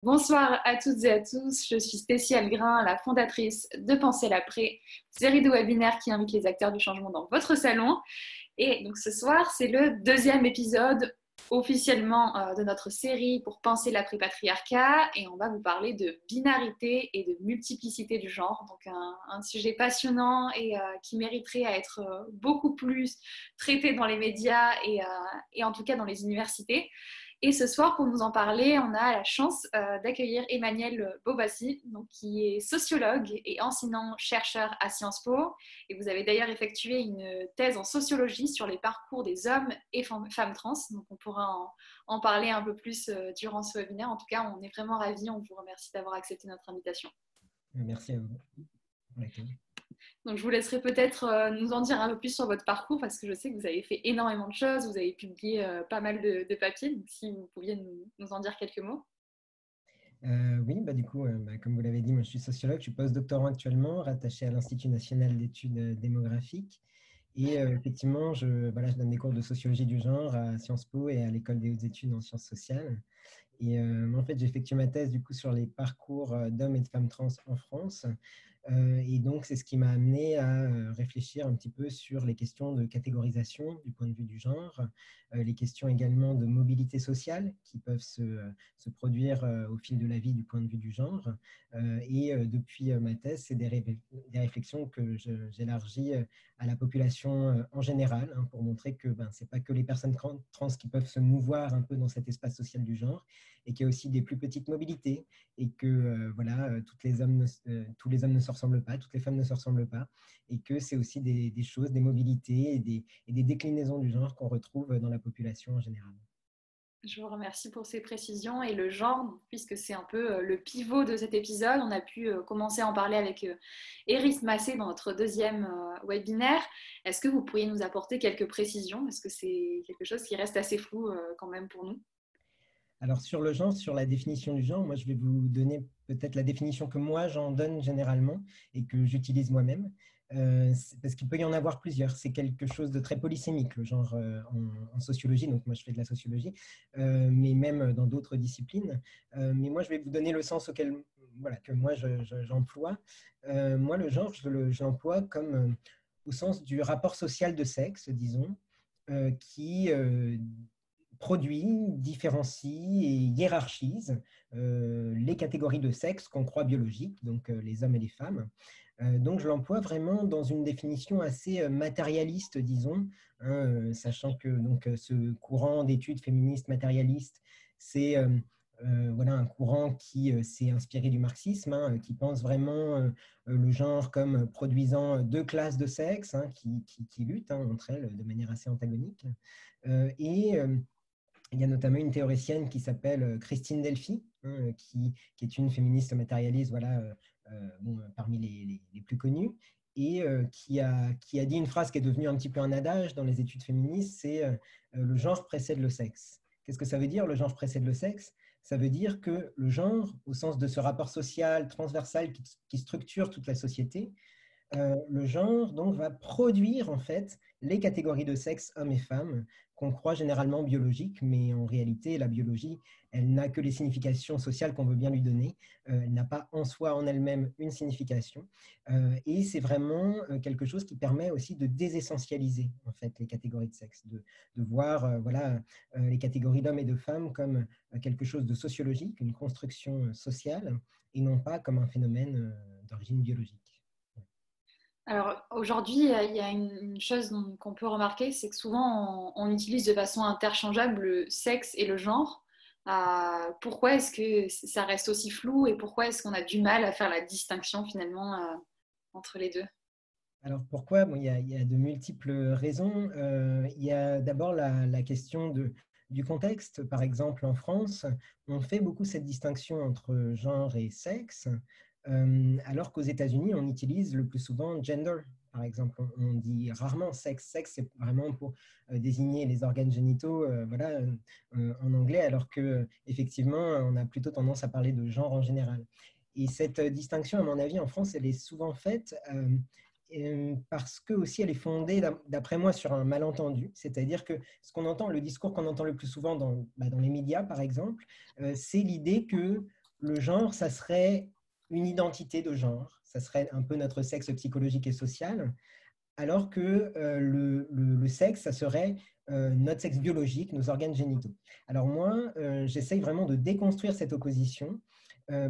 Bonsoir à toutes et à tous, je suis Stécie Algrin, la fondatrice de Penser l'après, série de webinaires qui invite les acteurs du changement dans votre salon. Et donc ce soir, c'est le deuxième épisode officiellement de notre série pour penser l'après-patriarcat et on va vous parler de binarité et de multiplicité du genre. Donc un sujet passionnant et qui mériterait à être beaucoup plus traité dans les médias et en tout cas dans les universités. Et ce soir, pour nous en parler, on a la chance d'accueillir Emmanuel Bobassi, donc, qui est sociologue et enseignant-chercheur à Sciences Po. Et vous avez d'ailleurs effectué une thèse en sociologie sur les parcours des hommes et femmes trans. Donc on pourra en parler un peu plus durant ce webinaire. En tout cas, on est vraiment ravis. On vous remercie d'avoir accepté notre invitation. Merci à vous pour l'accueil. Donc, je vous laisserai peut-être nous en dire un peu plus sur votre parcours parce que je sais que vous avez fait énormément de choses, vous avez publié pas mal de papiers. Donc, si vous pouviez nous en dire quelques mots. Oui, du coup, comme vous l'avez dit, moi je suis sociologue, je suis postdoctorant actuellement, rattaché à l'Institut national d'études démographiques. Et effectivement, je donne des cours de sociologie du genre à Sciences Po et à l'École des hautes études en sciences sociales. Et en fait, j'ai effectué ma thèse du coup sur les parcours d'hommes et de femmes trans en France. Et donc, c'est ce qui m'a amené à réfléchir un petit peu sur les questions de catégorisation du point de vue du genre, les questions également de mobilité sociale qui peuvent se produire au fil de la vie du point de vue du genre. Et depuis ma thèse, c'est des réflexions que j'élargis à la population en général, hein, pour montrer que ce n'est pas que les personnes trans qui peuvent se mouvoir un peu dans cet espace social du genre, et qu'il y a aussi des plus petites mobilités, et que tous les hommes ne se ressemblent pas, toutes les femmes ne se ressemblent pas, et que c'est aussi des choses, des mobilités et des déclinaisons du genre qu'on retrouve dans la population en général. Je vous remercie pour ces précisions et le genre, puisque c'est un peu le pivot de cet épisode. On a pu commencer à en parler avec Eris Massé dans notre deuxième webinaire. Est-ce que vous pourriez nous apporter quelques précisions? Est-ce que c'est quelque chose qui reste assez flou quand même pour nous? Alors sur le genre, sur la définition du genre, moi je vais vous donner peut-être la définition que moi j'en donne généralement et que j'utilise moi-même, parce qu'il peut y en avoir plusieurs. C'est quelque chose de très polysémique, le genre en sociologie, donc moi je fais de la sociologie, mais même dans d'autres disciplines. Mais moi je vais vous donner le sens que moi j'emploie. Moi le genre, je l'emploie comme au sens du rapport social de sexe, disons, qui produit, différencie et hiérarchise les catégories de sexe qu'on croit biologiques, donc les hommes et les femmes. Donc je l'emploie vraiment dans une définition assez matérialiste, disons, hein, sachant que ce courant d'études féministes matérialistes, c'est un courant qui s'est inspiré du marxisme, hein, qui pense vraiment le genre comme produisant deux classes de sexe, hein, qui luttent, hein, entre elles de manière assez antagonique. Et il y a notamment une théoricienne qui s'appelle Christine Delphi, hein, qui est une féministe matérialiste, parmi les plus connues, et qui a dit une phrase qui est devenue un petit peu un adage dans les études féministes, c'est le genre précède le sexe. Qu'est-ce que ça veut dire, le genre précède le sexe? Ça veut dire que le genre, au sens de ce rapport social transversal qui structure toute la société, le genre donc, va produire en fait les catégories de sexe hommes et femmes qu'on croit généralement biologiques, mais en réalité, la biologie, elle n'a que les significations sociales qu'on veut bien lui donner. Elle n'a pas en soi, en elle-même, une signification. Et c'est vraiment quelque chose qui permet aussi de désessentialiser en fait les catégories de sexe, de voir les catégories d'hommes et de femmes comme quelque chose de sociologique, une construction sociale, et non pas comme un phénomène d'origine biologique. Alors aujourd'hui, il y a une chose qu'on peut remarquer, c'est que souvent on utilise de façon interchangeable le sexe et le genre. Pourquoi est-ce que ça reste aussi flou et pourquoi est-ce qu'on a du mal à faire la distinction finalement entre les deux? Alors pourquoi? Il y a de multiples raisons. Il y a d'abord la question du contexte. Par exemple, en France, on fait beaucoup cette distinction entre genre et sexe, alors qu'aux États-Unis, on utilise le plus souvent gender. Par exemple, on dit rarement sexe. Sexe, c'est vraiment pour désigner les organes génitaux, en anglais, alors que effectivement, on a plutôt tendance à parler de genre en général. Et cette distinction, à mon avis, en France, elle est souvent faite parce que aussi elle est fondée, d'après moi, sur un malentendu. C'est-à-dire que ce qu'on entend, le discours qu'on entend le plus souvent dans les médias, par exemple, c'est l'idée que le genre, ça serait une identité de genre, ça serait un peu notre sexe psychologique et social, alors que le sexe, ça serait notre sexe biologique, nos organes génitaux. Alors moi, j'essaye vraiment de déconstruire cette opposition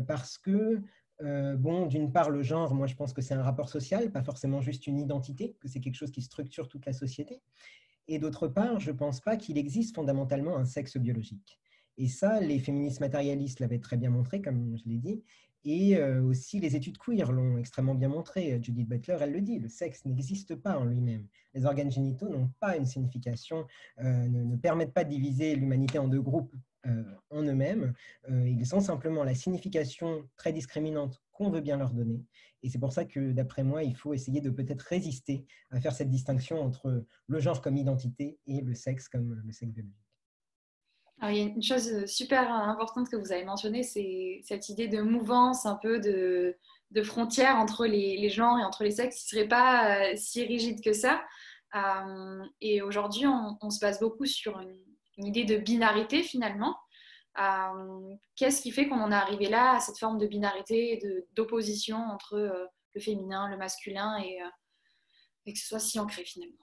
parce que, bon, d'une part, le genre, moi je pense que c'est un rapport social, pas forcément juste une identité, que c'est quelque chose qui structure toute la société. Et d'autre part, je ne pense pas qu'il existe fondamentalement un sexe biologique. Et ça, les féministes matérialistes l'avaient très bien montré, comme je l'ai dit, et aussi les études queer l'ont extrêmement bien montré. Judith Butler, elle le dit, le sexe n'existe pas en lui-même. Les organes génitaux n'ont pas une signification, ne permettent pas de diviser l'humanité en deux groupes en eux-mêmes. Ils ont simplement la signification très discriminante qu'on veut bien leur donner. Et c'est pour ça que, d'après moi, il faut essayer de peut-être résister à faire cette distinction entre le genre comme identité et le sexe comme le sexe biologique. Alors, il y a une chose super importante que vous avez mentionnée, c'est cette idée de mouvance, un peu de frontière entre les genres et entre les sexes qui ne serait pas si rigide que ça. Et aujourd'hui, on se base beaucoup sur une idée de binarité finalement. Qu'est-ce qui fait qu'on en est arrivé là, à cette forme de binarité, d'opposition entre le féminin, le masculin et que ce soit si ancré finalement?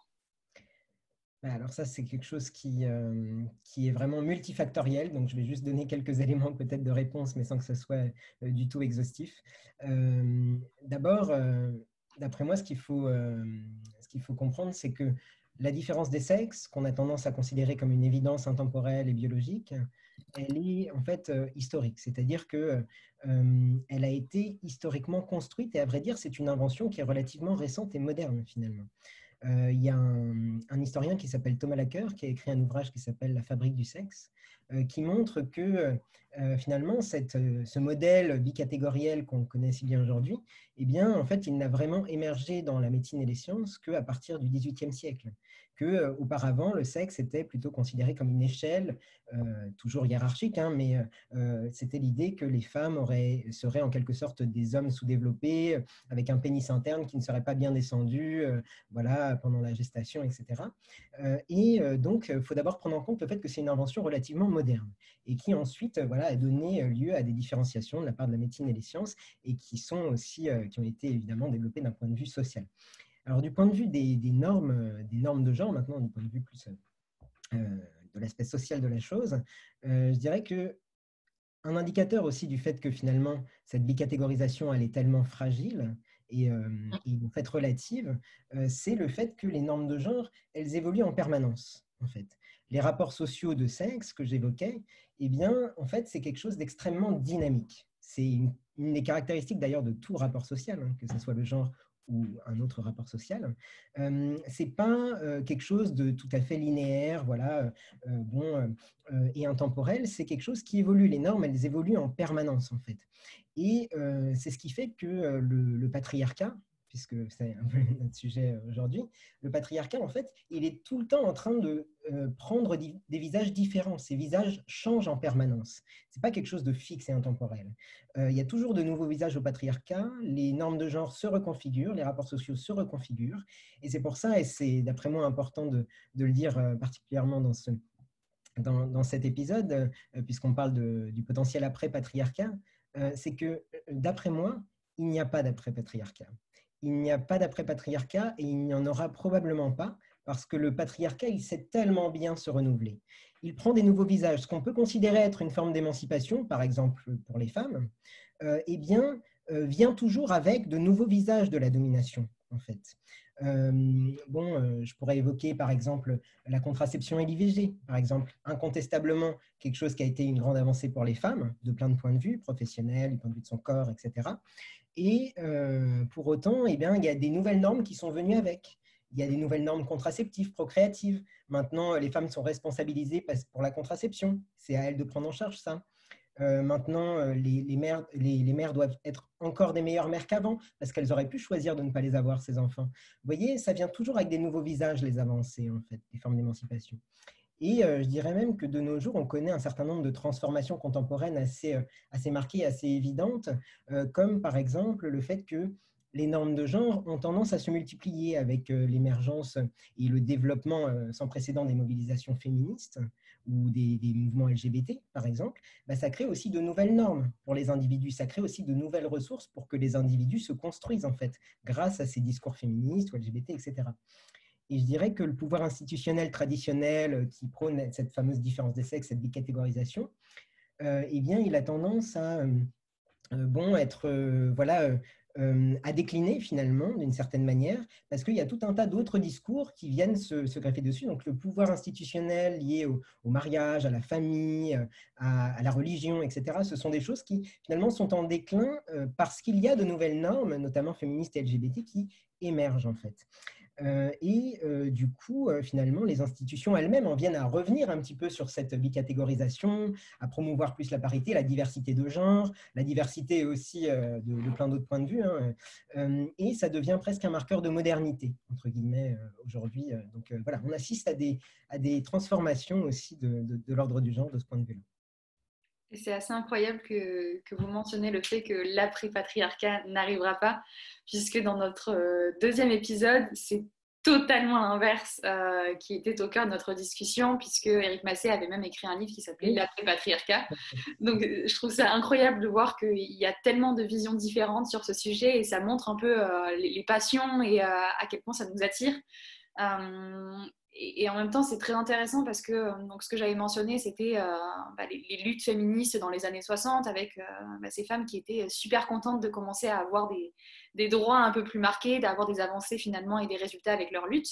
Alors ça, c'est quelque chose qui est vraiment multifactoriel. Donc, je vais juste donner quelques éléments peut-être de réponse, mais sans que ce soit du tout exhaustif. D'abord, d'après moi, ce qu'il faut comprendre, c'est que la différence des sexes, qu'on a tendance à considérer comme une évidence intemporelle et biologique, elle est en fait historique. C'est-à-dire que elle a été historiquement construite et à vrai dire, c'est une invention qui est relativement récente et moderne finalement. Il y a un historien qui s'appelle Thomas Laqueur qui a écrit un ouvrage qui s'appelle La fabrique du sexe, qui montre que finalement ce modèle bicatégoriel qu'on connaît si bien aujourd'hui, eh bien, en fait, il n'a vraiment émergé dans la médecine et les sciences qu'à partir du XVIIIe siècle. Que, auparavant, le sexe était plutôt considéré comme une échelle, toujours hiérarchique, hein, mais c'était l'idée que les femmes seraient en quelque sorte des hommes sous-développés, avec un pénis interne qui ne serait pas bien descendu, voilà, pendant la gestation, etc. Donc, il faut d'abord prendre en compte le fait que c'est une invention relativement moderne et qui ensuite voilà, a donné lieu à des différenciations de la part de la médecine et des sciences et qui sont aussi, qui ont été évidemment développées d'un point de vue social. Alors, du point de vue des normes de genre, maintenant, du point de vue plus de l'aspect social de la chose, je dirais que un indicateur aussi du fait que finalement, cette bicatégorisation, elle est tellement fragile et en fait relative, c'est le fait que les normes de genre, elles évoluent en permanence, en fait. Les rapports sociaux de sexe que j'évoquais, eh bien, en fait, c'est quelque chose d'extrêmement dynamique. C'est une des caractéristiques d'ailleurs de tout rapport social, hein, que ce soit le genre ou un autre rapport social. C'est pas quelque chose de tout à fait linéaire, voilà, bon, et intemporel, c'est quelque chose qui évolue. Les normes, elles évoluent en permanence, en fait. Et c'est ce qui fait que le patriarcat, puisque c'est un peu notre sujet aujourd'hui, le patriarcat, en fait, il est tout le temps en train de prendre des visages différents. Ces visages changent en permanence. Ce n'est pas quelque chose de fixe et intemporel. Il y a toujours de nouveaux visages au patriarcat, les normes de genre se reconfigurent, les rapports sociaux se reconfigurent. Et c'est pour ça, et c'est d'après moi important de le dire particulièrement dans cet épisode, puisqu'on parle du potentiel après-patriarcat, c'est que, d'après moi, il n'y a pas d'après-patriarcat. Il n'y a pas d'après-patriarcat et il n'y en aura probablement pas parce que le patriarcat, il sait tellement bien se renouveler. Il prend des nouveaux visages. Ce qu'on peut considérer être une forme d'émancipation, par exemple pour les femmes, eh bien, vient toujours avec de nouveaux visages de la domination, en fait. Je pourrais évoquer par exemple la contraception et l'IVG, par exemple, incontestablement quelque chose qui a été une grande avancée pour les femmes, de plein de points de vue, professionnels, du point de vue de son corps, etc. Et pour autant, eh bien, il y a des nouvelles normes qui sont venues avec. Il y a des nouvelles normes contraceptives, procréatives. Maintenant, les femmes sont responsabilisées pour la contraception. C'est à elles de prendre en charge ça. Maintenant, les mères doivent être encore des meilleures mères qu'avant parce qu'elles auraient pu choisir de ne pas les avoir, ces enfants. Vous voyez, ça vient toujours avec des nouveaux visages, les avancées, en fait, des formes d'émancipation. Et je dirais même que de nos jours, on connaît un certain nombre de transformations contemporaines assez marquées, assez évidentes, comme par exemple le fait que les normes de genre ont tendance à se multiplier avec l'émergence et le développement sans précédent des mobilisations féministes, ou des mouvements LGBT, par exemple, ça crée aussi de nouvelles normes pour les individus. Ça crée aussi de nouvelles ressources pour que les individus se construisent, en fait, grâce à ces discours féministes ou LGBT, etc. Et je dirais que le pouvoir institutionnel traditionnel qui prône cette fameuse différence des sexes, cette bicatégorisation, eh bien, il a tendance à être à décliner finalement d'une certaine manière, parce qu'il y a tout un tas d'autres discours qui viennent se greffer dessus. Donc le pouvoir institutionnel lié au mariage, à la famille, à la religion, etc., ce sont des choses qui finalement sont en déclin parce qu'il y a de nouvelles normes, notamment féministes et LGBT, qui émergent en fait. Du coup, finalement, les institutions elles-mêmes en viennent à revenir un petit peu sur cette bicatégorisation, à promouvoir plus la parité, la diversité de genre, la diversité aussi de plein d'autres points de vue, hein, et ça devient presque un marqueur de modernité, entre guillemets, aujourd'hui. Donc voilà, on assiste à des transformations aussi de l'ordre du genre de ce point de vue-là. Et c'est assez incroyable que vous mentionnez le fait que l'après-patriarcat n'arrivera pas, puisque dans notre deuxième épisode, c'est totalement l'inverse qui était au cœur de notre discussion, puisque Éric Masset avait même écrit un livre qui s'appelait L'après-patriarcat. Donc je trouve ça incroyable de voir qu'il y a tellement de visions différentes sur ce sujet, et ça montre un peu les passions et à quel point ça nous attire. Et en même temps, c'est très intéressant parce que donc, ce que j'avais mentionné, c'était les luttes féministes dans les années 60 avec ces femmes qui étaient super contentes de commencer à avoir des droits un peu plus marqués, d'avoir des avancées finalement et des résultats avec leur lutte.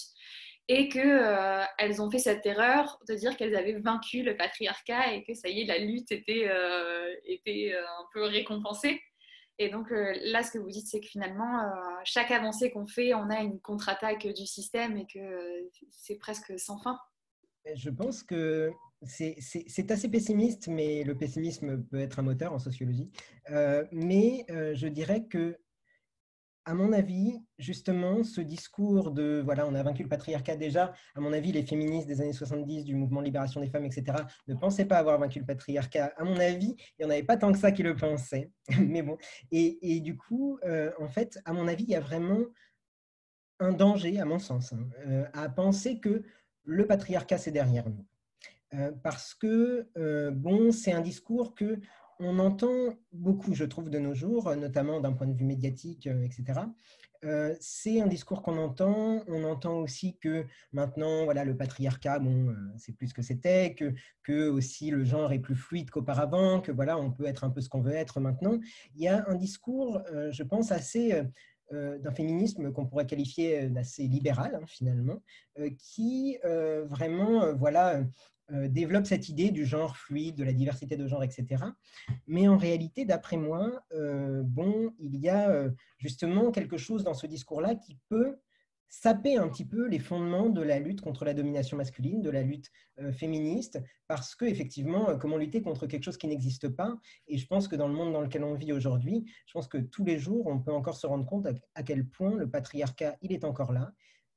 Et qu'elles ont fait cette erreur de dire qu'elles avaient vaincu le patriarcat et que ça y est, la lutte était un peu récompensée. Et donc là, ce que vous dites, c'est que finalement, chaque avancée qu'on fait, on a une contre-attaque du système et que c'est presque sans fin. Je pense que c'est assez pessimiste, mais le pessimisme peut être un moteur en sociologie. Je dirais que, à mon avis, justement, ce discours de voilà, on a vaincu le patriarcat déjà, à mon avis, les féministes des années 70, du mouvement de libération des femmes, etc., ne pensaient pas avoir vaincu le patriarcat. À mon avis, il n'y en avait pas tant que ça qui le pensaient. Mais bon. Et du coup, en fait, à mon avis, il y a vraiment un danger, à mon sens, à penser que le patriarcat, c'est derrière nous. Parce que, c'est un discours que on entend beaucoup, je trouve, de nos jours, notamment d'un point de vue médiatique, etc. C'est un discours qu'on entend. On entend aussi que maintenant, voilà, le patriarcat, c'est plus ce que c'était, que aussi le genre est plus fluide qu'auparavant, que voilà, on peut être un peu ce qu'on veut être maintenant. Il y a un discours, je pense, assez d'un féminisme qu'on pourrait qualifier d'assez libéral, hein, finalement, qui vraiment, développe cette idée du genre fluide, de la diversité de genre, etc. Mais en réalité, d'après moi, il y a justement quelque chose dans ce discours-là qui peut saper un petit peu les fondements de la lutte contre la domination masculine, de la lutte féministe, parce qu'effectivement, comment lutter contre quelque chose qui n'existe pas? Et je pense que dans le monde dans lequel on vit aujourd'hui, je pense que tous les jours, on peut encore se rendre compte à quel point le patriarcat, il est encore là,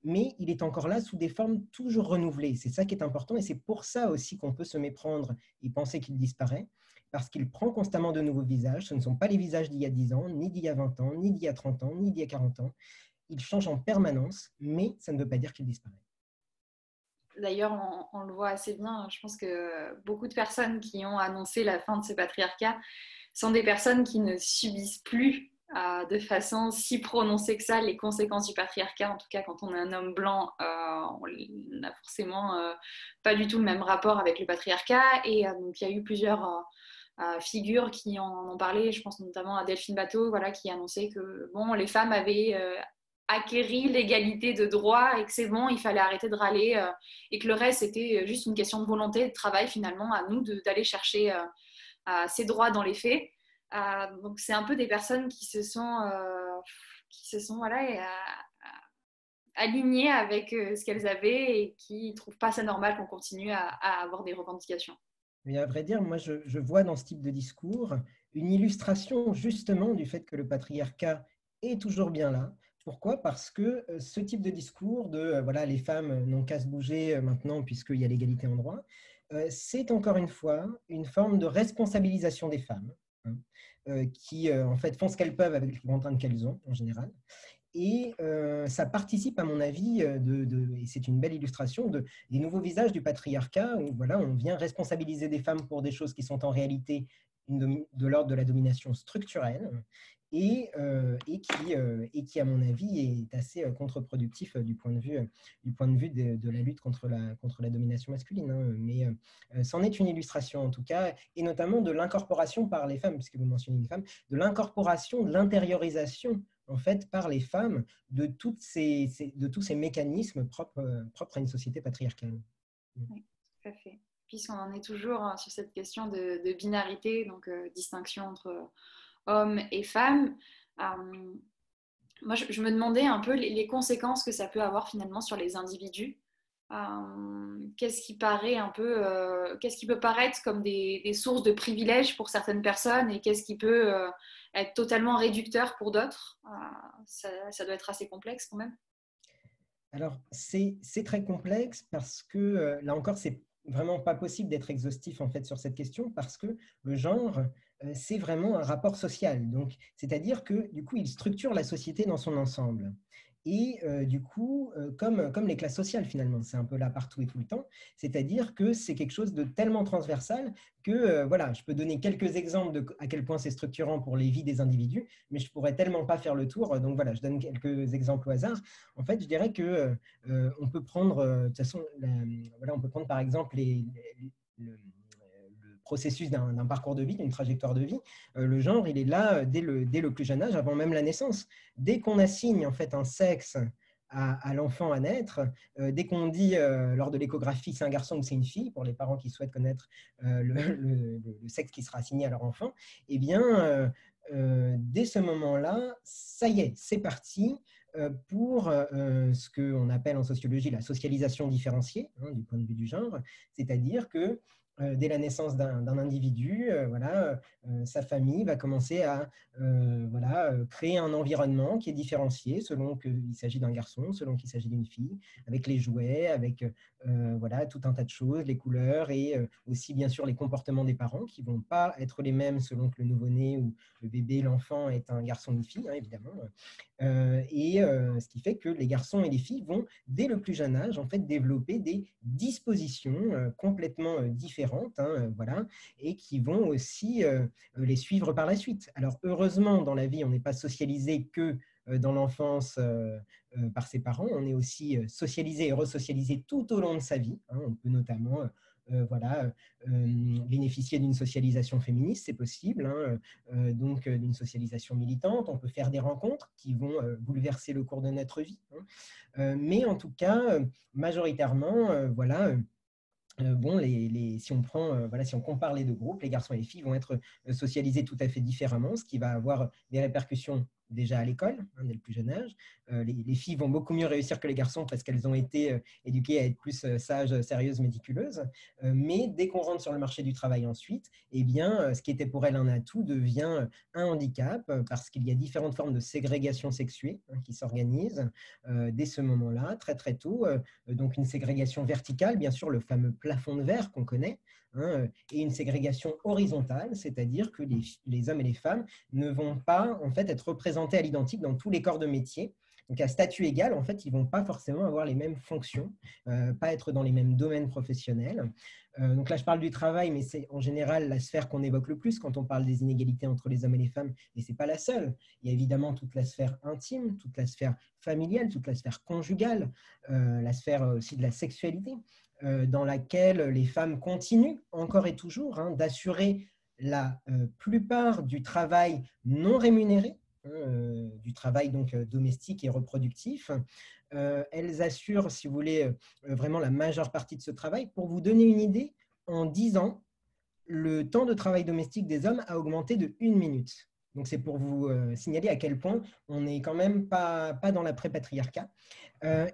mais il est encore là sous des formes toujours renouvelées. C'est ça qui est important et c'est pour ça aussi qu'on peut se méprendre et penser qu'il disparaît, parce qu'il prend constamment de nouveaux visages. Ce ne sont pas les visages d'il y a 10 ans, ni d'il y a 20 ans, ni d'il y a 30 ans, ni d'il y a 40 ans. Il change en permanence, mais ça ne veut pas dire qu'il disparaît. D'ailleurs, on le voit assez bien. Je pense que beaucoup de personnes qui ont annoncé la fin de ce patriarcat sont des personnes qui ne subissent plus de façon si prononcée que ça les conséquences du patriarcat. En tout cas, quand on est un homme blanc, on n'a forcément pas du tout le même rapport avec le patriarcat. Et donc, il y a eu plusieurs figures qui en ont parlé. Je pense notamment à Delphine Batho, voilà, qui annonçait que les femmes avaient acquéri l'égalité de droit et que c'est bon, il fallait arrêter de râler et que le reste, c'était juste une question de volonté, de travail finalement, à nous d'aller chercher ces droits dans les faits. Donc c'est un peu des personnes qui se sont alignées avec ce qu'elles avaient et qui ne trouvent pas ça normal qu'on continue à avoir des revendications. Mais à vrai dire, moi, je vois dans ce type de discours une illustration justement du fait que le patriarcat est toujours bien là. Pourquoi? Parce que ce type de discours de voilà, les femmes n'ont qu'à se bouger maintenant puisqu'il y a l'égalité en droit, c'est encore une fois une forme de responsabilisation des femmes, hein, qui en fait font ce qu'elles peuvent avec les contraintes qu'elles ont en général. Et ça participe, à mon avis, et c'est une belle illustration, des nouveaux visages du patriarcat, où voilà, on vient responsabiliser des femmes pour des choses qui sont en réalité de l'ordre de la domination structurelle, et qui, à mon avis, est assez contre-productif du point de vue de la lutte contre la domination masculine. Hein. Mais c'en est une illustration, en tout cas, et notamment de l'incorporation par les femmes, puisque vous mentionnez les femmes, de l'incorporation, de l'intériorisation en fait, par les femmes de tous ces mécanismes propres à une société patriarcale. Oui, tout à fait. Puisqu'on en est toujours sur cette question de binarité, donc distinction entre hommes et femmes. Moi, je me demandais un peu les conséquences que ça peut avoir finalement sur les individus. Qu'est-ce qui paraît un peu, qu'est-ce qui peut paraître comme des sources de privilèges pour certaines personnes et qu'est-ce qui peut être totalement réducteur pour d'autres. Ça doit être assez complexe quand même. Alors, c'est très complexe parce que, là encore, c'est vraiment pas possible d'être exhaustif en fait sur cette question parce que le genre, c'est vraiment un rapport social. Donc, c'est-à-dire que du coup, il structure la société dans son ensemble. Et du coup, comme les classes sociales finalement, c'est un peu là partout et tout le temps, c'est-à-dire que c'est quelque chose de tellement transversal que voilà, je peux donner quelques exemples de à quel point c'est structurant pour les vies des individus, mais je pourrais tellement pas faire le tour. Donc voilà, je donne quelques exemples au hasard. En fait, je dirais que on peut prendre, de toute façon, voilà, on peut prendre par exemple le processus d'un parcours de vie, d'une trajectoire de vie. Le genre, il est là dès le plus jeune âge, avant même la naissance. Dès qu'on assigne en fait un sexe à l'enfant à naître, dès qu'on dit lors de l'échographie c'est un garçon ou c'est une fille, pour les parents qui souhaitent connaître le sexe qui sera assigné à leur enfant, eh bien, dès ce moment-là, ça y est, c'est parti pour ce qu'on appelle en sociologie la socialisation différenciée, hein, du point de vue du genre, c'est-à-dire que dès la naissance d'un individu, voilà, sa famille va commencer à voilà, créer un environnement qui est différencié selon qu'il s'agit d'un garçon, selon qu'il s'agit d'une fille, avec les jouets, avec voilà, tout un tas de choses, les couleurs et aussi bien sûr les comportements des parents qui ne vont pas être les mêmes selon que le nouveau-né ou le bébé, l'enfant est un garçon ou une fille, hein, évidemment. Ce qui fait que les garçons et les filles vont, dès le plus jeune âge, en fait, développer des dispositions complètement différentes, hein, voilà, et qui vont aussi les suivre par la suite. Alors, heureusement, dans la vie, on n'est pas socialisé que dans l'enfance par ses parents, on est aussi socialisé et resocialisé tout au long de sa vie. Hein. On peut notamment voilà, bénéficier d'une socialisation féministe, c'est possible, hein, donc d'une socialisation militante. On peut faire des rencontres qui vont bouleverser le cours de notre vie. Hein. Mais en tout cas, majoritairement, voilà. Bon, si on prend, voilà, si on compare les deux groupes, les garçons et les filles vont être socialisés tout à fait différemment, ce qui va avoir des répercussions déjà à l'école, hein, dès le plus jeune âge. Les filles vont beaucoup mieux réussir que les garçons parce qu'elles ont été éduquées à être plus sages, sérieuses, méticuleuses. Mais dès qu'on rentre sur le marché du travail ensuite, eh bien, ce qui était pour elles un atout devient un handicap parce qu'il y a différentes formes de ségrégation sexuée, hein, qui s'organisent dès ce moment-là, très très tôt. Donc une ségrégation verticale, bien sûr, le fameux plafond de verre qu'on connaît, hein, et une ségrégation horizontale, c'est-à-dire que les hommes et les femmes ne vont pas en fait être représentés à l'identique dans tous les corps de métier. Donc à statut égal, en fait, ils ne vont pas forcément avoir les mêmes fonctions, pas être dans les mêmes domaines professionnels. Donc là, je parle du travail, mais c'est en général la sphère qu'on évoque le plus quand on parle des inégalités entre les hommes et les femmes, et ce n'est pas la seule. Il y a évidemment toute la sphère intime, toute la sphère familiale, toute la sphère conjugale, la sphère aussi de la sexualité, dans laquelle les femmes continuent encore et toujours hein, d'assurer la plupart du travail non rémunéré, du travail donc domestique et reproductif. Elles assurent, si vous voulez, vraiment la majeure partie de ce travail. Pour vous donner une idée, en 10 ans, le temps de travail domestique des hommes a augmenté de 1 minute. Donc, c'est pour vous signaler à quel point on n'est quand même pas dans l'après-patriarcat.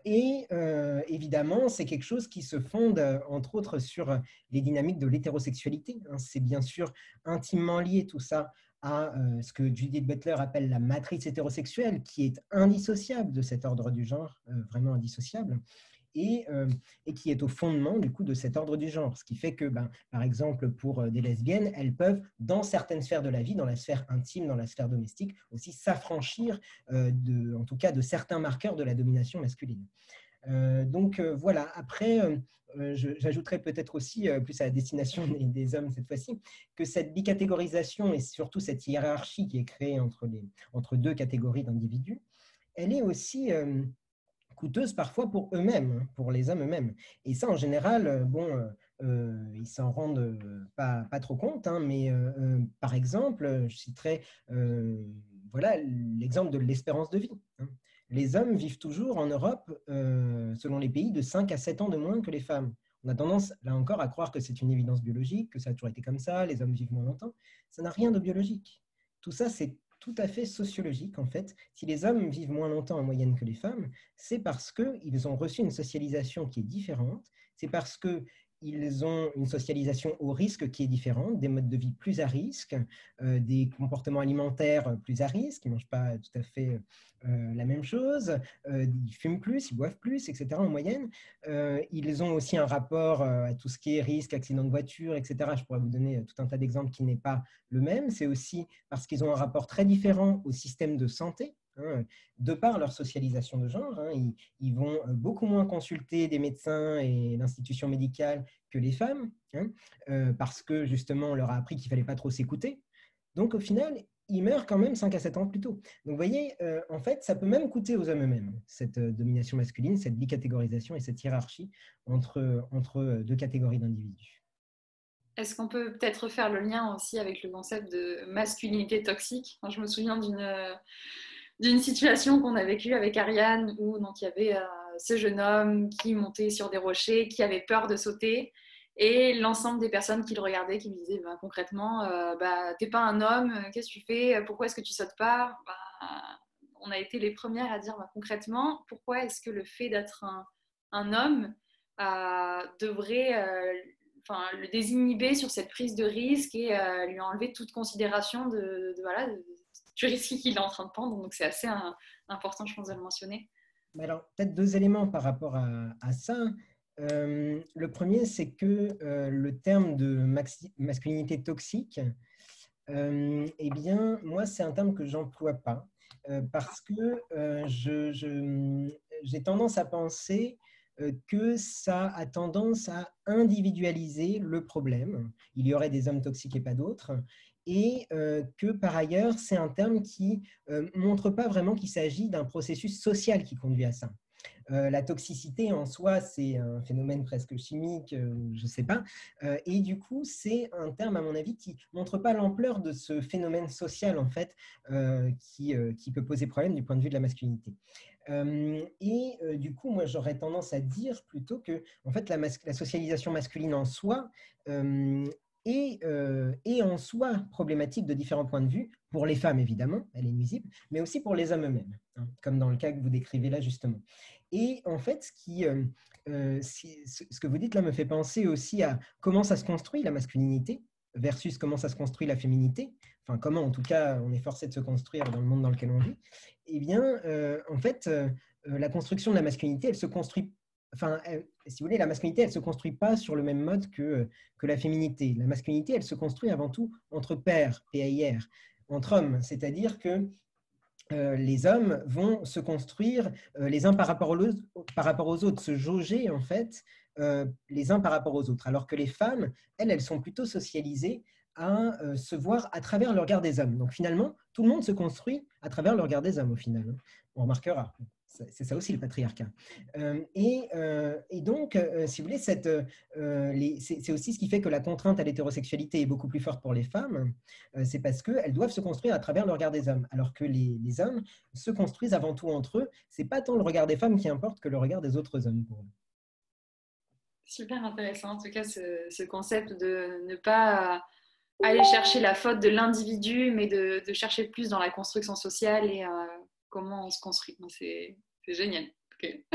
Évidemment, c'est quelque chose qui se fonde, entre autres, sur les dynamiques de l'hétérosexualité. Hein. C'est bien sûr intimement lié tout ça à ce que Judith Butler appelle la matrice hétérosexuelle, qui est indissociable de cet ordre du genre, vraiment indissociable. et qui est au fondement du coup de cet ordre du genre. Ce qui fait que, par exemple, pour des lesbiennes, elles peuvent, dans certaines sphères de la vie, dans la sphère intime, dans la sphère domestique, aussi s'affranchir en tout cas de certains marqueurs de la domination masculine. Donc voilà, après, j'ajouterais peut-être aussi, plus à la destination des hommes cette fois-ci, que cette bicatégorisation et surtout cette hiérarchie qui est créée entre deux catégories d'individus, elle est aussi coûteuse parfois pour eux-mêmes, pour les hommes eux-mêmes. Et ça, en général, ils s'en rendent pas trop compte, hein, mais par exemple, je citerai voilà, l'exemple de l'espérance de vie. Hein. Les hommes vivent toujours en Europe, selon les pays, de 5 à 7 ans de moins que les femmes. On a tendance, là encore, à croire que c'est une évidence biologique, que ça a toujours été comme ça, les hommes vivent moins longtemps. Ça n'a rien de biologique. Tout ça, c'est tout à fait sociologique, en fait. Si les hommes vivent moins longtemps en moyenne que les femmes, c'est parce qu'ils ont reçu une socialisation qui est différente, c'est parce qu'ils ont une socialisation au risque qui est différente, des modes de vie plus à risque, des comportements alimentaires plus à risque, ils ne mangent pas tout à fait la même chose, ils fument plus, ils boivent plus, etc. en moyenne. Ils ont aussi un rapport à tout ce qui est risque, accident de voiture, etc. Je pourrais vous donner tout un tas d'exemples qui n'est pas le même. C'est aussi parce qu'ils ont un rapport très différent au système de santé. Hein, de par leur socialisation de genre, hein, ils vont beaucoup moins consulter des médecins et l'institution médicale que les femmes, hein, parce que justement on leur a appris qu'il ne fallait pas trop s'écouter. Donc au final, ils meurent quand même 5 à 7 ans plus tôt. Donc vous voyez, en fait, ça peut même coûter aux hommes eux-mêmes, cette domination masculine, cette bicatégorisation et cette hiérarchie entre deux catégories d'individus. Est-ce qu'on peut peut-être faire le lien aussi avec le concept de masculinité toxique? Je me souviens d'une situation qu'on a vécue avec Ariane où donc, il y avait ce jeune homme qui montait sur des rochers, qui avait peur de sauter, et l'ensemble des personnes qui le regardaient, qui lui disaient concrètement, t'es pas un homme, qu'est-ce que tu fais, pourquoi est-ce que tu sautes pas? On a été les premières à dire concrètement, pourquoi est-ce que le fait d'être un homme devrait le désinhiber sur cette prise de risque et lui enlever toute considération du risque qu'il est en train de prendre. Donc, c'est assez important, je pense, de le mentionner. Alors, peut-être deux éléments par rapport à ça. Le premier, c'est que le terme de masculinité toxique, eh bien, moi, c'est un terme que j'emploie pas parce que j'ai tendance à penser que ça a tendance à individualiser le problème. Il y aurait des hommes toxiques et pas d'autres. Et que par ailleurs, c'est un terme qui ne montre pas vraiment qu'il s'agit d'un processus social qui conduit à ça. La toxicité en soi, c'est un phénomène presque chimique, je ne sais pas. Et du coup, c'est un terme, à mon avis, qui ne montre pas l'ampleur de ce phénomène social, en fait, qui peut poser problème du point de vue de la masculinité. Du coup, moi, j'aurais tendance à dire plutôt que, en fait, la socialisation masculine en soi est en soi problématique de différents points de vue. Pour les femmes, évidemment, elle est nuisible, mais aussi pour les hommes eux-mêmes, hein, comme dans le cas que vous décrivez là, justement. Et en fait, ce que vous dites là me fait penser aussi à comment ça se construit la masculinité versus comment ça se construit la féminité. Enfin, comment, en tout cas, on est forcé de se construire dans le monde dans lequel on vit. Eh bien, en fait, la construction de la masculinité, elle se construit. Enfin, si vous voulez, la masculinité, elle ne se construit pas sur le même mode que la féminité. La masculinité, elle se construit avant tout entre pairs, P-A-I-R, entre hommes. C'est-à-dire que les hommes vont se construire les uns par rapport aux autres, se jauger en fait les uns par rapport aux autres. Alors que les femmes, elles sont plutôt socialisées à se voir à travers le regard des hommes. Donc finalement, tout le monde se construit à travers le regard des hommes au final. On remarquera. C'est ça aussi le patriarcat. Et donc, si vous voulez, c'est aussi ce qui fait que la contrainte à l'hétérosexualité est beaucoup plus forte pour les femmes. C'est parce qu'elles doivent se construire à travers le regard des hommes, alors que les hommes se construisent avant tout entre eux. Ce n'est pas tant le regard des femmes qui importe que le regard des autres hommes pour eux. Super intéressant, en tout cas, ce concept de ne pas aller chercher la faute de l'individu, mais de chercher plus dans la construction sociale et comment on se construit. C'est génial. Okay.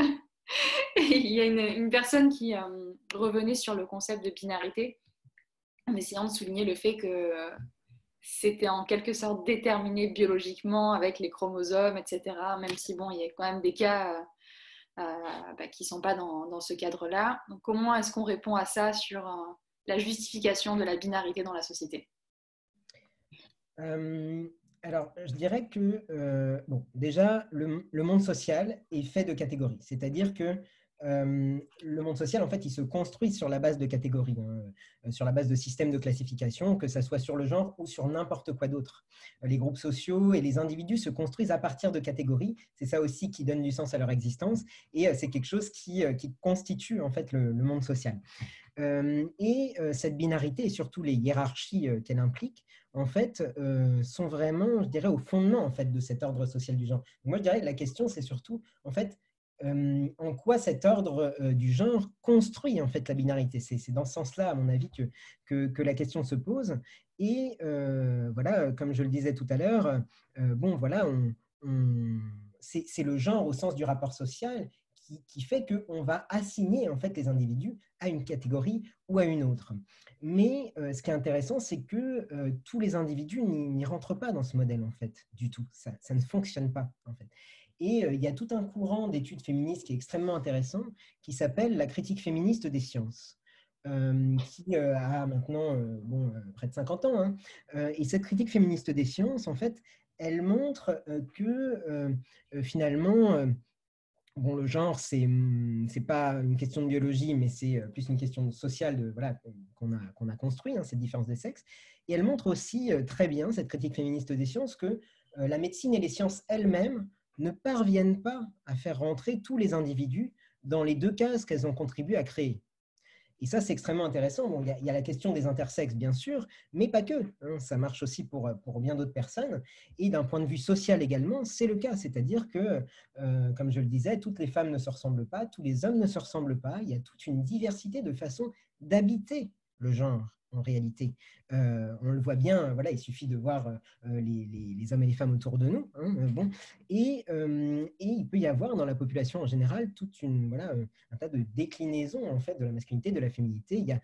Il y a une personne qui revenait sur le concept de binarité en essayant de souligner le fait que c'était en quelque sorte déterminé biologiquement avec les chromosomes, etc. Même si, bon, il y a quand même des cas qui ne sont pas dans ce cadre-là. Donc, comment est-ce qu'on répond à ça sur la justification de la binarité dans la société? Alors, je dirais que bon, déjà, le monde social est fait de catégories. C'est-à-dire que le monde social, en fait, il se construit sur la base de catégories, sur la base de systèmes de classification, que ce soit sur le genre ou sur n'importe quoi d'autre. Les groupes sociaux et les individus se construisent à partir de catégories. C'est ça aussi qui donne du sens à leur existence. Et c'est quelque chose qui constitue, en fait, le monde social. Cette binarité et surtout les hiérarchies qu'elle implique, en fait, sont vraiment, je dirais, au fondement en fait, de cet ordre social du genre. Donc, moi, je dirais que la question, c'est surtout, en fait, en quoi cet ordre du genre construit en fait la binarité. C'est dans ce sens-là, à mon avis, que la question se pose. Et voilà, comme je le disais tout à l'heure, bon, voilà, c'est le genre au sens du rapport social qui fait qu'on va assigner en fait les individus à une catégorie ou à une autre. Mais ce qui est intéressant, c'est que tous les individus n'y rentrent pas dans ce modèle en fait du tout. Ça ne fonctionne pas en fait. Et il y a tout un courant d'études féministes qui est extrêmement intéressant, qui s'appelle la critique féministe des sciences. Qui a maintenant près de 50 ans. Hein. Et cette critique féministe des sciences, en fait, elle montre que finalement, bon, le genre, c'est pas une question de biologie, mais c'est plus une question sociale voilà, qu'on a construit, hein, cette différence des sexes. Et elle montre aussi très bien, cette critique féministe des sciences, que la médecine et les sciences elles-mêmes ne parviennent pas à faire rentrer tous les individus dans les deux cases qu'elles ont contribué à créer. Et ça, c'est extrêmement intéressant. Bon, il y a la question des intersexes, bien sûr, mais pas que. Hein, ça marche aussi pour bien d'autres personnes. Et d'un point de vue social également, c'est le cas. C'est-à-dire que, comme je le disais, toutes les femmes ne se ressemblent pas, tous les hommes ne se ressemblent pas. Il y a toute une diversité de façons d'habiter le genre, en réalité. On le voit bien, voilà, il suffit de voir les hommes et les femmes autour de nous. Hein, bon. Et il peut y avoir dans la population en général toute voilà, un tas de déclinaisons en fait, de la masculinité, de la féminité. Il y a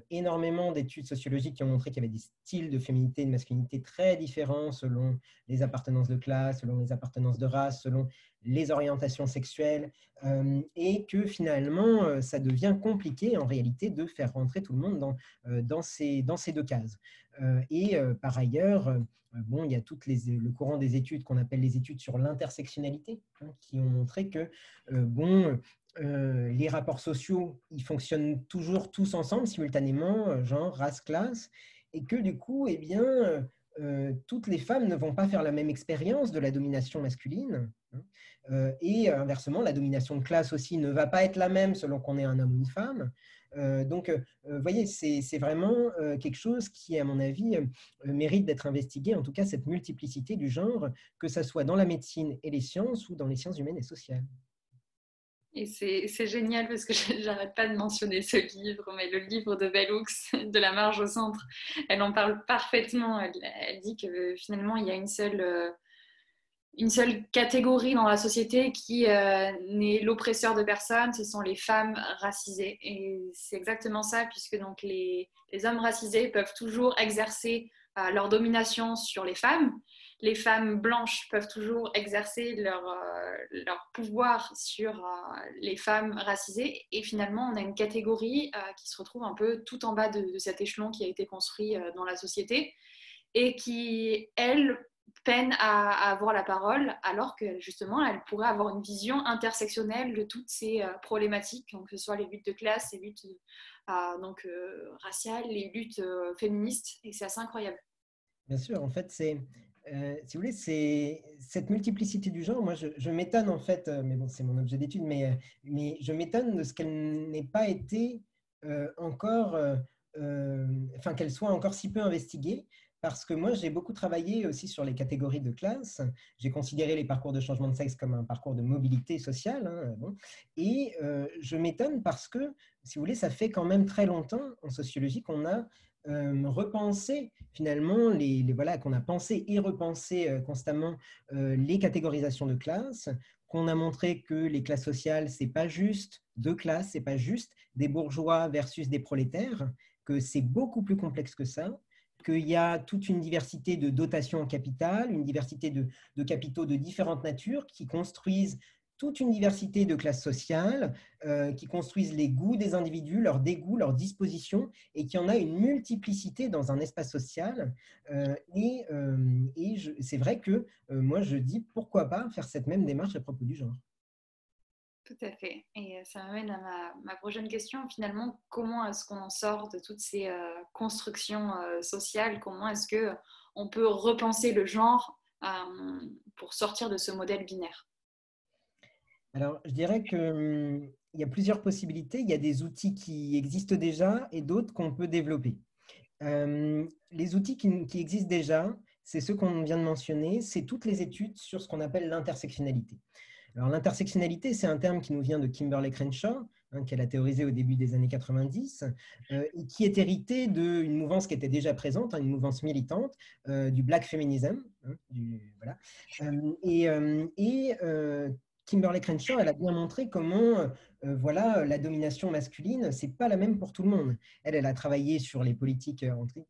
énormément d'études sociologiques qui ont montré qu'il y avait des styles de féminité et de masculinité très différents selon les appartenances de classe, selon les appartenances de race, selon les orientations sexuelles, et que finalement, ça devient compliqué en réalité de faire rentrer tout le monde dans ces deux cases. Par ailleurs, bon, il y a le courant des études qu'on appelle les études sur l'intersectionnalité, hein, qui ont montré que les rapports sociaux, ils fonctionnent toujours tous ensemble, simultanément, genre race, classe, et que du coup, eh bien, toutes les femmes ne vont pas faire la même expérience de la domination masculine. Hein, et inversement, la domination de classe aussi ne va pas être la même selon qu'on est un homme ou une femme. Donc, vous voyez, c'est vraiment quelque chose qui, à mon avis, mérite d'être investigué, en tout cas cette multiplicité du genre, que ce soit dans la médecine et les sciences ou dans les sciences humaines et sociales. Et c'est génial parce que j'arrête pas de mentionner ce livre, mais le livre de Bell Hooks, De la marge au centre, elle en parle parfaitement. Elle dit que finalement, il y a une seule catégorie dans la société qui n'est l'oppresseur de personne, ce sont les femmes racisées. Et c'est exactement ça, puisque donc les hommes racisés peuvent toujours exercer leur domination sur les femmes. Les femmes blanches peuvent toujours exercer leur pouvoir sur les femmes racisées. Et finalement, on a une catégorie qui se retrouve un peu tout en bas de cet échelon qui a été construit dans la société et qui, elle, peine à avoir la parole, alors que justement, elle pourrait avoir une vision intersectionnelle de toutes ces problématiques, donc que ce soit les luttes de classe, les luttes raciales, les luttes féministes, et c'est assez incroyable. Bien sûr, en fait, si vous voulez, c'est cette multiplicité du genre. Moi, je m'étonne en fait, mais bon, c'est mon objet d'étude, mais je m'étonne de ce qu'elle n'ait pas été encore, enfin, qu'elle soit encore si peu investiguée. Parce que moi, j'ai beaucoup travaillé aussi sur les catégories de classe. J'ai considéré les parcours de changement de sexe comme un parcours de mobilité sociale. Hein, bon. Et je m'étonne parce que, si vous voulez, ça fait quand même très longtemps en sociologie qu'on a repensé finalement, voilà, qu'on a pensé et repensé constamment les catégorisations de classes, qu'on a montré que les classes sociales, c'est pas juste deux classes, c'est pas juste des bourgeois versus des prolétaires, que c'est beaucoup plus complexe que ça, qu'il y a toute une diversité de dotations en capital, une diversité de capitaux de différentes natures qui construisent toute une diversité de classes sociales qui construisent les goûts des individus, leurs dégoûts, leurs dispositions, et qui en a une multiplicité dans un espace social. C'est vrai que moi, je dis pourquoi pas faire cette même démarche à propos du genre. Tout à fait. Et ça m'amène à ma prochaine question. Finalement, comment est-ce qu'on en sort de toutes ces constructions sociales? Comment est-ce qu'on peut repenser le genre pour sortir de ce modèle binaire? Alors, je dirais qu'il y a plusieurs possibilités. Il y a des outils qui existent déjà et d'autres qu'on peut développer. Les outils qui existent déjà, c'est ceux qu'on vient de mentionner, c'est toutes les études sur ce qu'on appelle l'intersectionnalité. Alors, l'intersectionnalité, c'est un terme qui nous vient de Kimberlé Crenshaw, qu'elle a théorisé au début des années 90, et qui est hérité d'une mouvance qui était déjà présente, une mouvance militante, du black feminism. Voilà. Kimberlé Crenshaw, elle a bien montré comment voilà, la domination masculine, c'est pas la même pour tout le monde. Elle a travaillé sur les politiques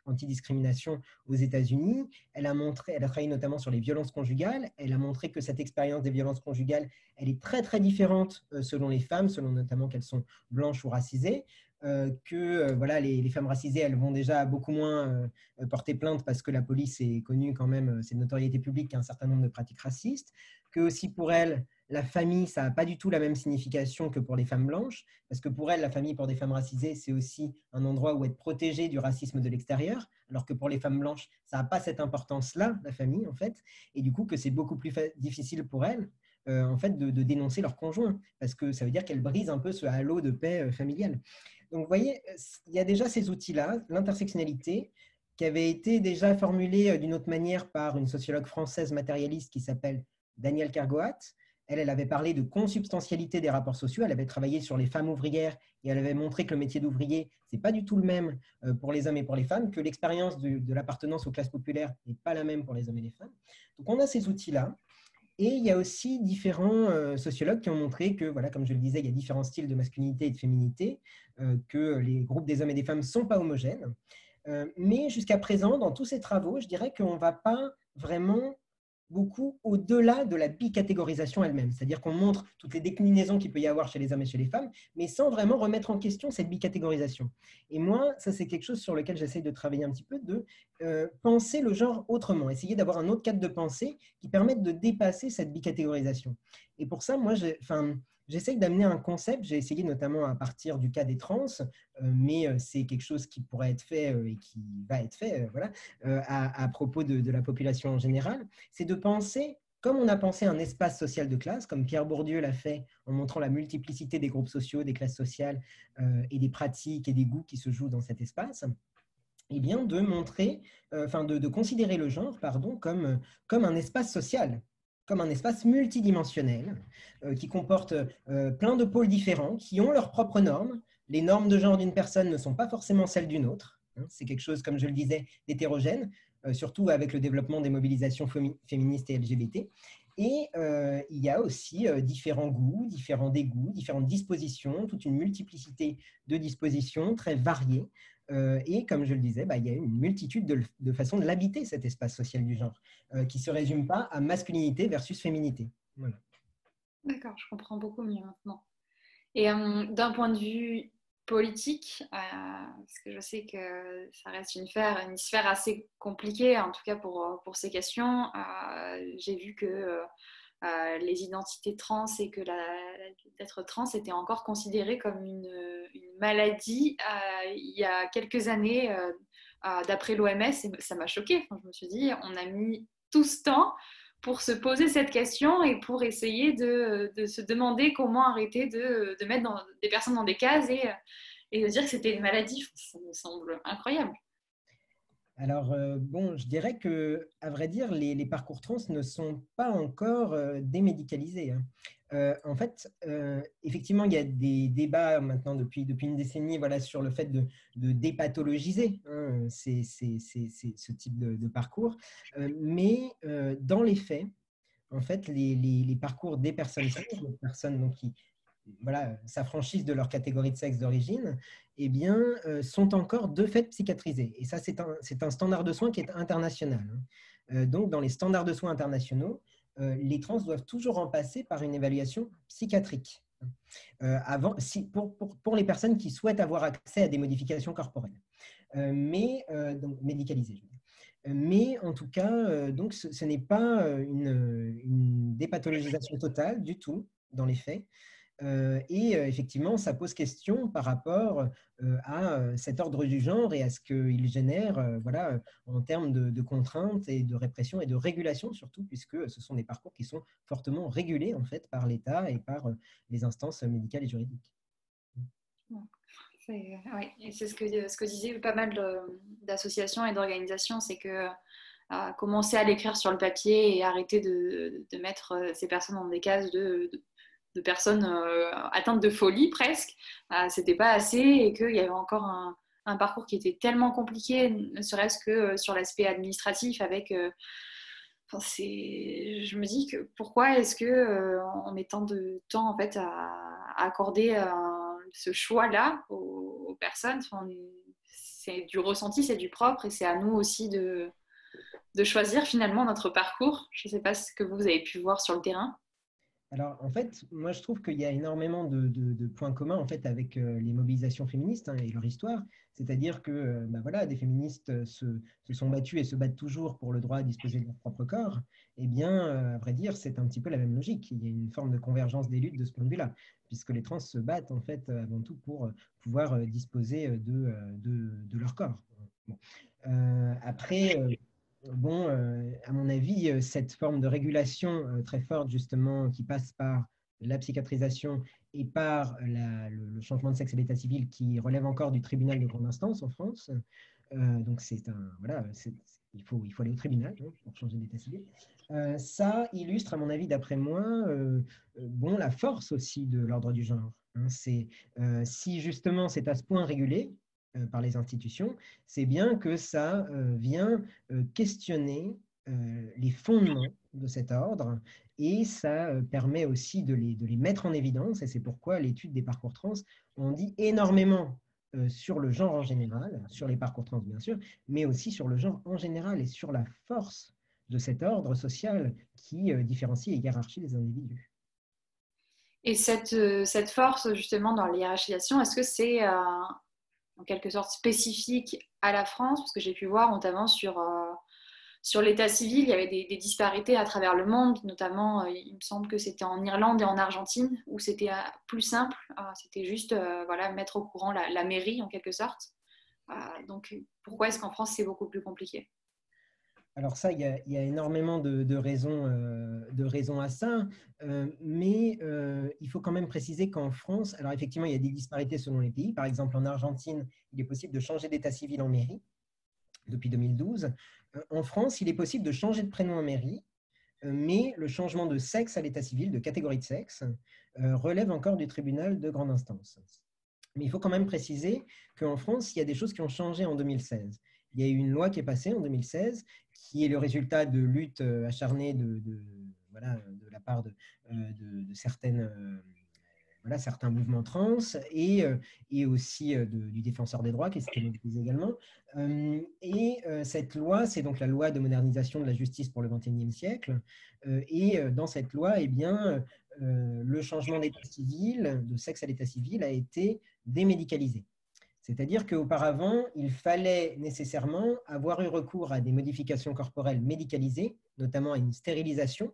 anti-discrimination aux États-Unis. Elle a travaillé notamment sur les violences conjugales. Elle a montré que cette expérience des violences conjugales, elle est très, très différente selon les femmes, selon notamment qu'elles sont blanches ou racisées. Voilà, les femmes racisées, elles vont déjà beaucoup moins porter plainte parce que la police est connue quand même, c'est de notoriété publique, qu'il y a un certain nombre de pratiques racistes. Que aussi pour elles, la famille, ça n'a pas du tout la même signification que pour les femmes blanches, parce que pour elles, la famille, pour des femmes racisées, c'est aussi un endroit où être protégé du racisme de l'extérieur, alors que pour les femmes blanches, ça n'a pas cette importance-là, la famille, en fait, et du coup que c'est beaucoup plus difficile pour elles, en fait, de dénoncer leur conjoint, parce que ça veut dire qu'elles brisent un peu ce halo de paix familiale. Donc, vous voyez, il y a déjà ces outils-là, l'intersectionnalité, qui avait été déjà formulée d'une autre manière par une sociologue française matérialiste qui s'appelle Danielle Kergoat. Elle avait parlé de consubstantialité des rapports sociaux. Elle avait travaillé sur les femmes ouvrières et elle avait montré que le métier d'ouvrier, ce n'est pas du tout le même pour les hommes et pour les femmes, que l'expérience de l'appartenance aux classes populaires n'est pas la même pour les hommes et les femmes. Donc, on a ces outils-là. Et il y a aussi différents sociologues qui ont montré que, voilà, comme je le disais, il y a différents styles de masculinité et de féminité, que les groupes des hommes et des femmes ne sont pas homogènes. Mais jusqu'à présent, dans tous ces travaux, je dirais qu'on ne va pas vraiment beaucoup au-delà de la bicatégorisation elle-même. C'est-à-dire qu'on montre toutes les déclinaisons qu'il peut y avoir chez les hommes et chez les femmes, mais sans vraiment remettre en question cette bicatégorisation. Et moi, ça, c'est quelque chose sur lequel j'essaye de travailler un petit peu, de penser le genre autrement, essayer d'avoir un autre cadre de pensée qui permette de dépasser cette bicatégorisation. Et pour ça, moi, j'essaye d'amener un concept, j'ai essayé notamment à partir du cas des trans, mais c'est quelque chose qui pourrait être fait et qui va être fait voilà, à propos de la population en général, c'est de penser, comme on a pensé un espace social de classe, comme Pierre Bourdieu l'a fait en montrant la multiplicité des groupes sociaux, des classes sociales et des pratiques et des goûts qui se jouent dans cet espace, eh bien de montrer, de considérer le genre comme un espace social, comme un espace multidimensionnel qui comporte plein de pôles différents, qui ont leurs propres normes. Les normes de genre d'une personne ne sont pas forcément celles d'une autre. C'est quelque chose, comme je le disais, d'hétérogène, surtout avec le développement des mobilisations féministes et LGBT. Et il y a aussi différents goûts, différents dégoûts, différentes dispositions, toute une multiplicité de dispositions très variées. Et comme je le disais, il y a une multitude de façons de l'habiter, cet espace social du genre, qui ne se résume pas à masculinité versus féminité. Voilà. D'accord, je comprends beaucoup mieux maintenant. Et d'un point de vue politique, parce que je sais que ça reste une sphère assez compliquée, en tout cas pour ces questions, j'ai vu que les identités trans et que d'être trans était encore considéré comme une maladie il y a quelques années, d'après l'OMS, et ça m'a choquée. Enfin, je me suis dit, on a mis tout ce temps pour se poser cette question et pour essayer de se demander comment arrêter de mettre des personnes dans des cases et de dire que c'était une maladie. Ça me semble incroyable. Alors, bon, je dirais que, à vrai dire, les parcours trans ne sont pas encore démédicalisés. En fait, effectivement, il y a des débats maintenant depuis une décennie voilà, sur le fait de dépathologiser ce type de parcours. Mais dans les faits, en fait, les parcours des personnes trans, des personnes donc, qui voilà, s'affranchissent de leur catégorie de sexe d'origine, eh bien, sont encore de fait psychiatrisés. Et ça, c'est un standard de soins qui est international. Donc, dans les standards de soins internationaux, les trans doivent toujours en passer par une évaluation psychiatrique. Pour les personnes qui souhaitent avoir accès à des modifications corporelles, donc médicalisées. Je veux dire. Mais en tout cas, donc ce n'est pas une dépathologisation totale du tout dans les faits. Effectivement, ça pose question par rapport à cet ordre du genre et à ce qu'il génère voilà, en termes de contraintes et de répression et de régulation surtout, puisque ce sont des parcours qui sont fortement régulés en fait, par l'État et par les instances médicales et juridiques. Oui, et c'est ce que disaient pas mal d'associations et d'organisations, c'est que commencer à l'écrire sur le papier et arrêter de mettre ces personnes dans des cases de personnes atteintes de folie presque, c'était pas assez et qu'il y avait encore un parcours qui était tellement compliqué, ne serait-ce que sur l'aspect administratif avec... je me dis que pourquoi est-ce que on met tant de temps en fait à accorder ce choix-là aux personnes. C'est du ressenti, c'est du propre et c'est à nous aussi de choisir finalement notre parcours. Je ne sais pas ce que vous avez pu voir sur le terrain. Alors, en fait, moi, je trouve qu'il y a énormément de points communs en fait, avec les mobilisations féministes et leur histoire. C'est-à-dire que voilà, des féministes se sont battues et se battent toujours pour le droit à disposer de leur propre corps. Eh bien, à vrai dire, c'est un petit peu la même logique. Il y a une forme de convergence des luttes de ce point de vue-là, puisque les trans se battent en fait avant tout pour pouvoir disposer de leur corps. Bon. Après, bon, à mon avis, cette forme de régulation très forte, justement, qui passe par la psychiatrisation et par le changement de sexe et l'état civil qui relève encore du tribunal de grande instance en France. Donc, voilà, il faut aller au tribunal pour changer d'état civil. Ça illustre, à mon avis, d'après moi, bon, la force aussi de l'ordre du genre. Si justement c'est à ce point régulé, par les institutions, c'est bien que ça vient questionner les fondements de cet ordre et ça permet aussi de les mettre en évidence et c'est pourquoi l'étude des parcours trans en dit énormément sur le genre en général, sur les parcours trans bien sûr, mais aussi sur le genre en général et sur la force de cet ordre social qui différencie et hiérarchie les individus. Et cette force justement dans la hiérarchisation, est-ce que c'est en quelque sorte spécifique à la France? Parce que j'ai pu voir notamment sur l'état civil, il y avait des disparités à travers le monde, notamment il me semble que c'était en Irlande et en Argentine où c'était plus simple, c'était juste voilà, mettre au courant la mairie en quelque sorte. Donc pourquoi est-ce qu'en France c'est beaucoup plus compliqué? Alors ça, il y a énormément de raisons à ça, mais il faut quand même préciser qu'en France, alors effectivement, il y a des disparités selon les pays. Par exemple, en Argentine, il est possible de changer d'état civil en mairie depuis 2012. En France, il est possible de changer de prénom en mairie, mais le changement de sexe à l'état civil, de catégorie de sexe, relève encore du tribunal de grande instance. Mais il faut quand même préciser qu'en France, il y a des choses qui ont changé en 2016. Il y a eu une loi qui est passée en 2016 qui est le résultat de luttes acharnées voilà, de la part de certains mouvements trans et aussi du défenseur des droits qui s'était mobilisé également. Cette loi, c'est donc la loi de modernisation de la justice pour le XXIe siècle. Dans cette loi, eh bien, le changement d'état civil, de sexe à l'état civil, a été démédicalisé. C'est-à-dire qu'auparavant, il fallait nécessairement avoir eu recours à des modifications corporelles médicalisées, notamment à une stérilisation,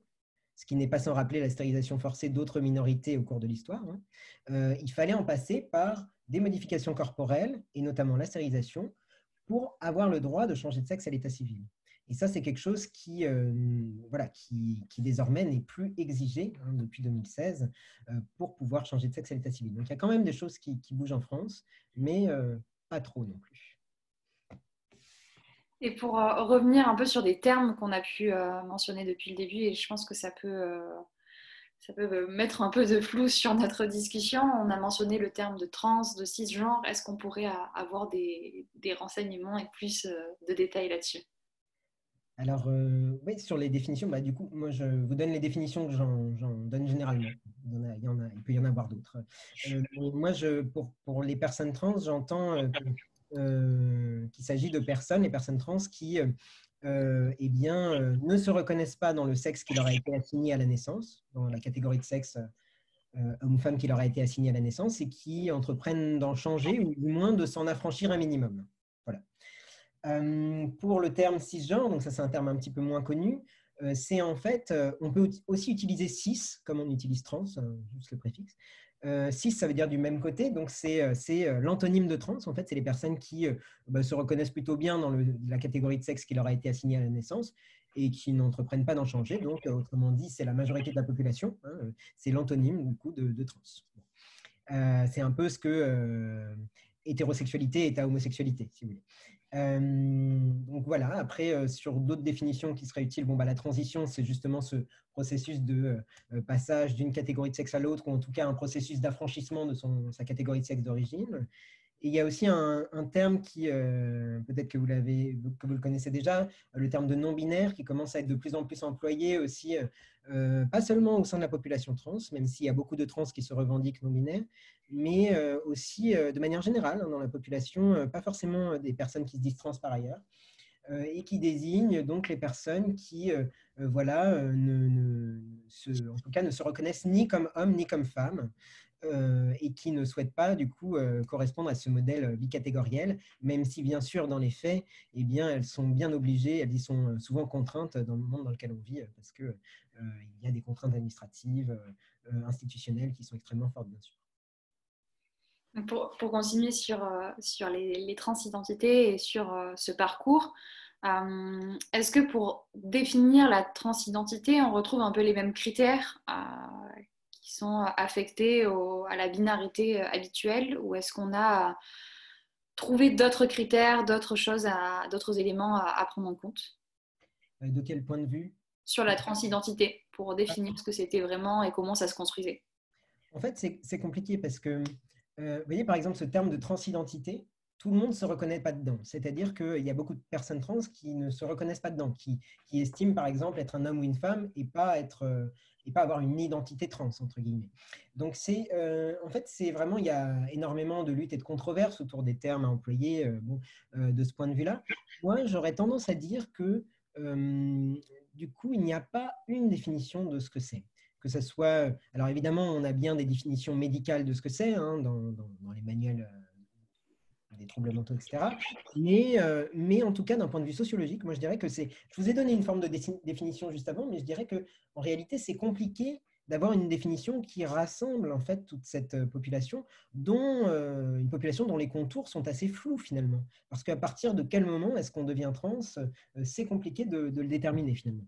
ce qui n'est pas sans rappeler la stérilisation forcée d'autres minorités au cours de l'histoire. Il fallait en passer par des modifications corporelles, et notamment la stérilisation, pour avoir le droit de changer de sexe à l'état civil. Et ça, c'est quelque chose qui désormais n'est plus exigé depuis 2016 pour pouvoir changer de sexe à l'état civil. Donc, il y a quand même des choses qui bougent en France, mais pas trop non plus. Et pour revenir un peu sur des termes qu'on a pu mentionner depuis le début, et je pense que ça peut mettre un peu de flou sur notre discussion. On a mentionné le terme de trans, de cisgenre. Est-ce qu'on pourrait avoir des renseignements et plus de détails là-dessus? Alors, oui, sur les définitions, du coup, moi, je vous donne les définitions que j'en donne généralement. Il peut y en avoir d'autres. Moi, pour les personnes trans, j'entends qu'il s'agit de personnes, les personnes trans, qui eh bien, ne se reconnaissent pas dans le sexe qui leur a été assigné à la naissance, dans la catégorie de sexe homme-femme qui leur a été assignée à la naissance, et qui entreprennent d'en changer ou du moins de s'en affranchir un minimum. Voilà. Pour le terme cisgenre, donc ça c'est un terme un petit peu moins connu, c'est en fait, on peut aussi utiliser cis comme on utilise trans, juste le préfixe. Cis, ça veut dire du même côté, donc c'est l'antonyme de trans. En fait, c'est les personnes qui se reconnaissent plutôt bien dans la catégorie de sexe qui leur a été assignée à la naissance et qui n'entreprennent pas d'en changer. Donc, autrement dit, c'est la majorité de la population. Hein, c'est l'antonyme du coup de trans. C'est un peu ce que hétérosexualité est à homosexualité, si vous voulez. Donc voilà, après, sur d'autres définitions qui seraient utiles, la transition, c'est justement ce processus de passage d'une catégorie de sexe à l'autre, ou en tout cas un processus d'affranchissement de sa catégorie de sexe d'origine. Et il y a aussi un terme qui, peut-être que vous le connaissez déjà, le terme de non-binaire, qui commence à être de plus en plus employé aussi, pas seulement au sein de la population trans, même s'il y a beaucoup de trans qui se revendiquent non-binaires, mais aussi de manière générale dans la population, pas forcément des personnes qui se disent trans par ailleurs, et qui désigne donc les personnes qui voilà, en tout cas, ne se reconnaissent ni comme hommes ni comme femmes, et qui ne souhaitent pas du coup correspondre à ce modèle bicatégoriel, même si bien sûr dans les faits, eh bien, elles sont bien obligées, elles y sont souvent contraintes dans le monde dans lequel on vit, parce qu'il y a des contraintes administratives, institutionnelles qui sont extrêmement fortes, bien sûr. Pour continuer sur les transidentités et sur ce parcours, est-ce que pour définir la transidentité, on retrouve un peu les mêmes critères qui sont affectés à la binarité habituelle, ou est-ce qu'on a trouvé d'autres critères, d'autres choses, d'autres éléments à prendre en compte De quel point de vue? sur la transidentité pour définir ce que c'était vraiment et comment ça se construisait? En fait, c'est compliqué parce que, vous voyez, par exemple, ce terme de transidentité, tout le monde ne se reconnaît pas dedans. C'est-à-dire qu'il y a beaucoup de personnes trans qui ne se reconnaissent pas dedans, qui estiment, par exemple, être un homme ou une femme et pas avoir une identité trans, entre guillemets. Donc, en fait, c'est vraiment, il y a énormément de luttes et de controverses autour des termes à employer de ce point de vue-là. Moi, j'aurais tendance à dire que, du coup, il n'y a pas une définition de ce que c'est. Que ça soit, alors évidemment, on a bien des définitions médicales de ce que c'est dans les manuels des troubles mentaux, etc. Mais en tout cas, d'un point de vue sociologique, moi je dirais que c'est. Je vous ai donné une forme de définition juste avant, mais je dirais que en réalité, c'est compliqué d'avoir une définition qui rassemble en fait toute cette population, une population dont les contours sont assez flous finalement. Parce qu'à partir de quel moment est-ce qu'on devient trans, c'est compliqué de le déterminer finalement.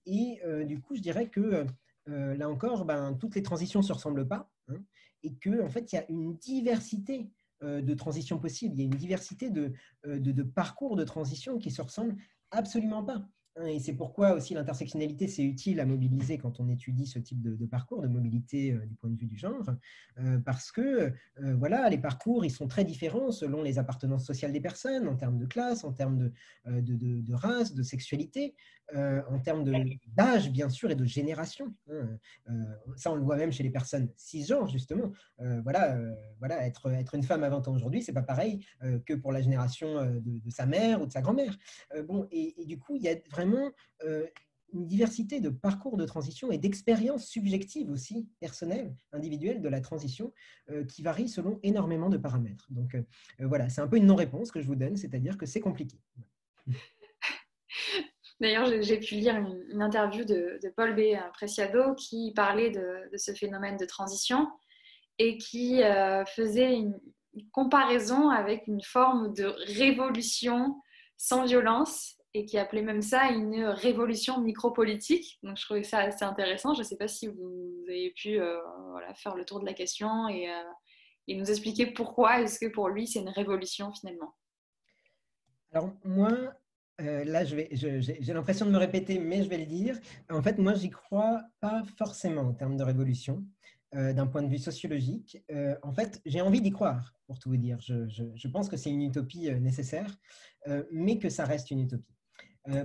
Et du coup, je dirais que là encore, toutes les transitions ne se ressemblent pas, hein, et qu'en fait, il y a une diversité de transitions possibles, il y a une diversité de parcours de transition qui ne se ressemblent absolument pas. Et c'est pourquoi aussi l'intersectionnalité, c'est utile à mobiliser quand on étudie ce type de parcours, de mobilité du point de vue du genre, parce que voilà, les parcours, ils sont très différents selon les appartenances sociales des personnes, en termes de classe, en termes de race, de sexualité, en termes d'âge, bien sûr, et de génération. Ça, on le voit même chez les personnes cisgenres, justement. Voilà, être une femme à 20 ans aujourd'hui, c'est pas pareil que pour la génération de sa mère ou de sa grand-mère. Et du coup, il y a vraiment une diversité de parcours de transition et d'expériences subjectives aussi, personnelles, individuelles de la transition, qui varient selon énormément de paramètres. Donc voilà, c'est un peu une non-réponse que je vous donne, c'est-à-dire que c'est compliqué. D'ailleurs, j'ai pu lire une interview de Paul B. Preciado qui parlait de ce phénomène de transition et qui faisait une comparaison avec une forme de révolution sans violence et qui appelait même ça une révolution micropolitique. Donc je trouvais ça assez intéressant. Je ne sais pas si vous avez pu faire le tour de la question et nous expliquer pourquoi est-ce que pour lui c'est une révolution finalement. Alors moi, là, j'ai l'impression de me répéter, mais je vais le dire. En fait, moi, j'y crois pas forcément en termes de révolution, d'un point de vue sociologique. En fait, j'ai envie d'y croire, pour tout vous dire. Je pense que c'est une utopie nécessaire, mais que ça reste une utopie.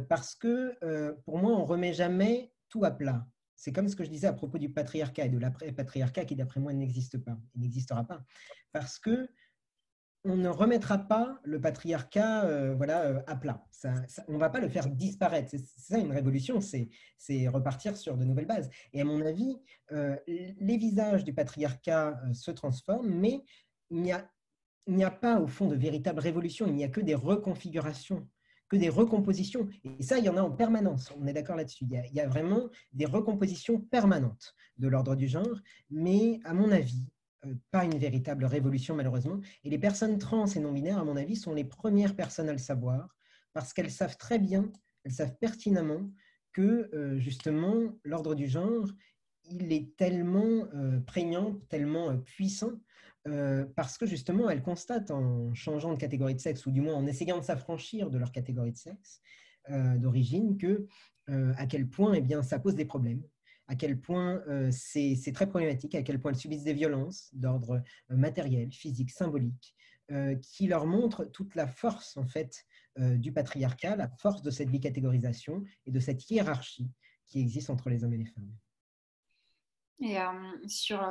Parce que pour moi, on remet jamais tout à plat. C'est comme ce que je disais à propos du patriarcat et de l'après-patriarcat qui, d'après moi, n'existe pas, il n'existera pas. Parce que on ne remettra pas le patriarcat à plat. On ne va pas le faire disparaître. C'est ça une révolution, c'est repartir sur de nouvelles bases. Et à mon avis, les visages du patriarcat se transforment, mais il n'y a, il n'y a pas au fond de véritable révolution, il n'y a que des reconfigurations, que des recompositions. Et ça, il y en a en permanence, on est d'accord là-dessus. Il y a vraiment des recompositions permanentes de l'ordre du genre, mais à mon avis, pas une véritable révolution malheureusement. Et les personnes trans et non-binaires, à mon avis, sont les premières personnes à le savoir, parce qu'elles savent très bien, elles savent pertinemment que justement, l'ordre du genre, il est tellement prégnant, tellement puissant, parce que justement, elles constatent en changeant de catégorie de sexe, ou du moins en essayant de s'affranchir de leur catégorie de sexe d'origine, que à quel point eh bien, ça pose des problèmes, à quel point c'est très problématique, à quel point elles subissent des violences d'ordre matériel, physique, symbolique, qui leur montrent toute la force en fait du patriarcat, la force de cette bicatégorisation et de cette hiérarchie qui existe entre les hommes et les femmes. Et sur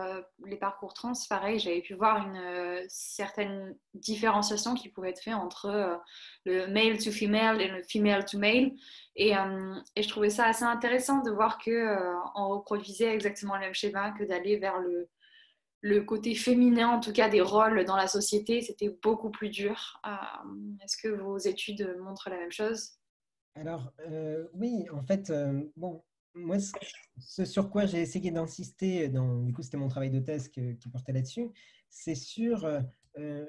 les parcours trans, pareil, j'avais pu voir une certaine différenciation qui pouvait être faite entre le male to female et le female to male. Et je trouvais ça assez intéressant de voir qu'on reproduisait exactement le même schéma, que d'aller vers le côté féminin, en tout cas des rôles dans la société, c'était beaucoup plus dur. Est-ce que vos études montrent la même chose? Alors, oui, en fait, bon, moi, ce sur quoi j'ai essayé d'insister, du coup, c'était mon travail de thèse qui portait là-dessus, c'est sur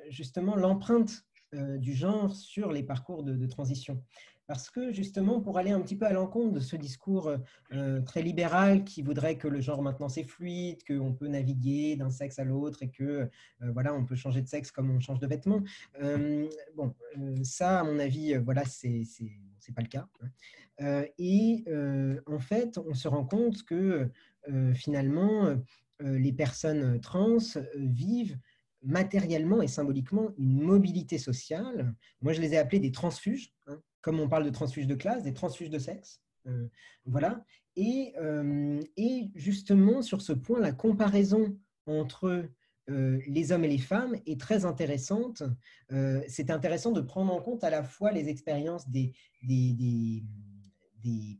justement l'empreinte du genre sur les parcours de transition. Parce que justement, pour aller un petit peu à l'encontre de ce discours très libéral qui voudrait que le genre maintenant c'est fluide, qu'on peut naviguer d'un sexe à l'autre et que voilà, on peut changer de sexe comme on change de vêtements. Ça, à mon avis, voilà, c'est pas le cas. En fait, on se rend compte que finalement, les personnes trans vivent matériellement et symboliquement une mobilité sociale. Moi, je les ai appelés des transfuges, hein, comme on parle de transfuges de classe, des transfuges de sexe. Voilà. Et justement, sur ce point, la comparaison entre les hommes et les femmes est très intéressante. C'est intéressant de prendre en compte à la fois les expériences des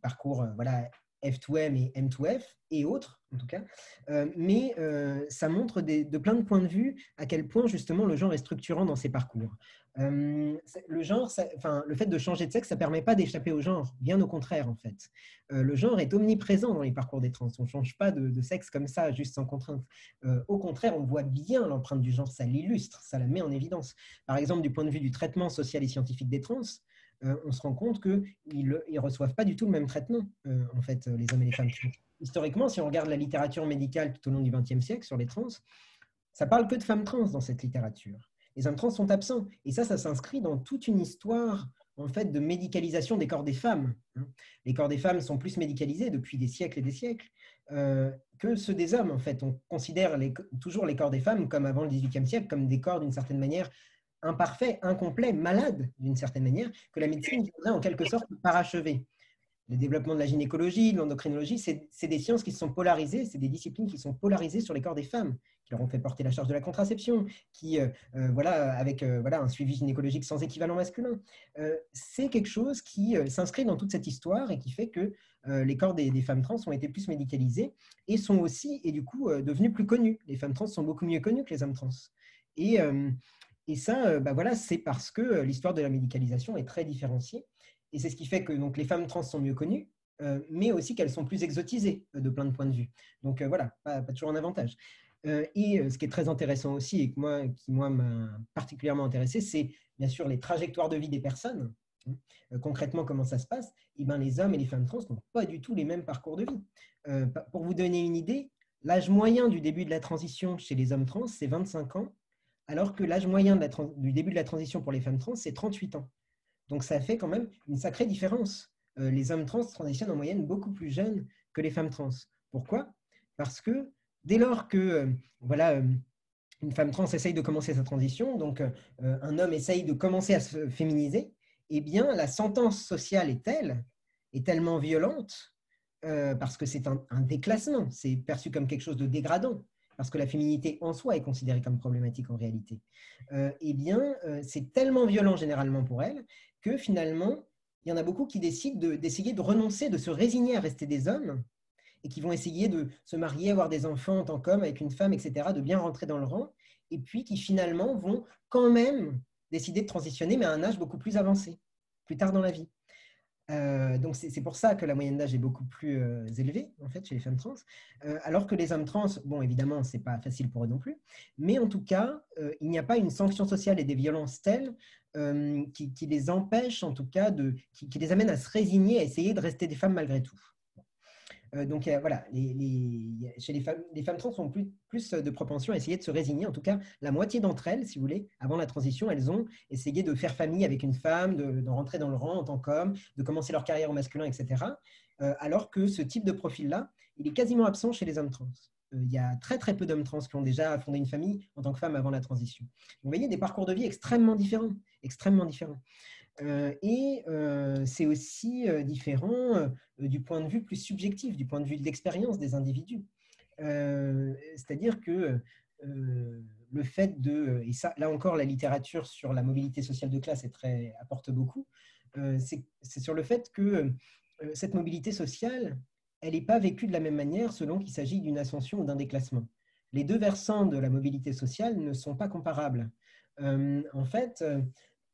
parcours voilà, F2M et M2F et autres, en tout cas. Mais ça montre de plein de points de vue à quel point, justement, le genre est structurant dans ces parcours. Le genre, le fait de changer de sexe, ça ne permet pas d'échapper au genre, bien au contraire, en fait. Le genre est omniprésent dans les parcours des trans. On ne change pas de sexe comme ça, juste sans contrainte. Au contraire, on voit bien l'empreinte du genre, ça l'illustre, ça la met en évidence. Par exemple, du point de vue du traitement social et scientifique des trans, on se rend compte qu'ils ne reçoivent pas du tout le même traitement, en fait, les hommes et les femmes trans. Historiquement, si on regarde la littérature médicale tout au long du XXe siècle sur les trans, ça parle que de femmes trans dans cette littérature. Les hommes trans sont absents. Et ça s'inscrit dans toute une histoire en fait, de médicalisation des corps des femmes. Les corps des femmes sont plus médicalisés depuis des siècles et des siècles que ceux des hommes. En fait, on considère toujours les corps des femmes, comme avant le XVIIIe siècle, comme des corps d'une certaine manière imparfaits, incomplets, malades d'une certaine manière, que la médecine viendrait en quelque sorte parachever. Le développement de la gynécologie, de l'endocrinologie, c'est des sciences qui sont polarisées, c'est des disciplines qui sont polarisées sur les corps des femmes, qui leur ont fait porter la charge de la contraception, qui, avec un suivi gynécologique sans équivalent masculin. C'est quelque chose qui s'inscrit dans toute cette histoire et qui fait que les corps des femmes trans ont été plus médicalisés et sont aussi, et du coup, devenus plus connus. Les femmes trans sont beaucoup mieux connues que les hommes trans. Et ça, voilà, c'est parce que l'histoire de la médicalisation est très différenciée. Et c'est ce qui fait que donc, les femmes trans sont mieux connues, mais aussi qu'elles sont plus exotisées de plein de points de vue. Donc voilà, pas toujours un avantage. Ce qui est très intéressant aussi, et qui moi m'a particulièrement intéressé, c'est bien sûr les trajectoires de vie des personnes. Concrètement, comment ça se passe? Eh bien, les hommes et les femmes trans n'ont pas du tout les mêmes parcours de vie. Pour vous donner une idée, l'âge moyen du début de la transition chez les hommes trans, c'est 25 ans, alors que l'âge moyen du début de la transition pour les femmes trans, c'est 38 ans. Donc, ça fait quand même une sacrée différence. Les hommes trans transitionnent en moyenne beaucoup plus jeunes que les femmes trans. Pourquoi? Parce que dès lors que une femme trans essaye de commencer sa transition, donc un homme essaye de commencer à se féminiser, eh bien, la sentence sociale est tellement violente, parce que c'est un déclassement, c'est perçu comme quelque chose de dégradant. parce que la féminité en soi est considérée comme problématique en réalité, eh bien, c'est tellement violent généralement pour elles que finalement, il y en a beaucoup qui décident d'essayer de renoncer, de se résigner à rester des hommes et qui vont essayer de se marier, avoir des enfants en tant qu'hommes avec une femme, etc., de bien rentrer dans le rang, et puis qui finalement vont quand même décider de transitionner, mais à un âge beaucoup plus avancé, plus tard dans la vie. Donc c'est pour ça que la moyenne d'âge est beaucoup plus élevée en fait chez les femmes trans, alors que les hommes trans, bon évidemment c'est pas facile pour eux non plus, mais en tout cas il n'y a pas une sanction sociale et des violences telles qui les empêchent en tout cas qui les amènent à se résigner, à essayer de rester des femmes malgré tout. Donc voilà, chez les femmes trans ont plus de propension à essayer de se résigner. En tout cas, la moitié d'entre elles, si vous voulez, avant la transition, elles ont essayé de faire famille avec une femme, de rentrer dans le rang en tant qu'homme, de commencer leur carrière au masculin, etc. Alors que ce type de profil-là, il est quasiment absent chez les hommes trans. Il y a très très peu d'hommes trans qui ont déjà fondé une famille en tant que femme avant la transition. Vous voyez, des parcours de vie extrêmement différents, extrêmement différents. C'est aussi différent du point de vue plus subjectif, du point de vue de l'expérience des individus. C'est-à-dire que le fait de, et ça, là encore, la littérature sur la mobilité sociale de classe apporte beaucoup, c'est sur le fait que cette mobilité sociale, elle n'est pas vécue de la même manière selon qu'il s'agit d'une ascension ou d'un déclassement. Les deux versants de la mobilité sociale ne sont pas comparables. En fait,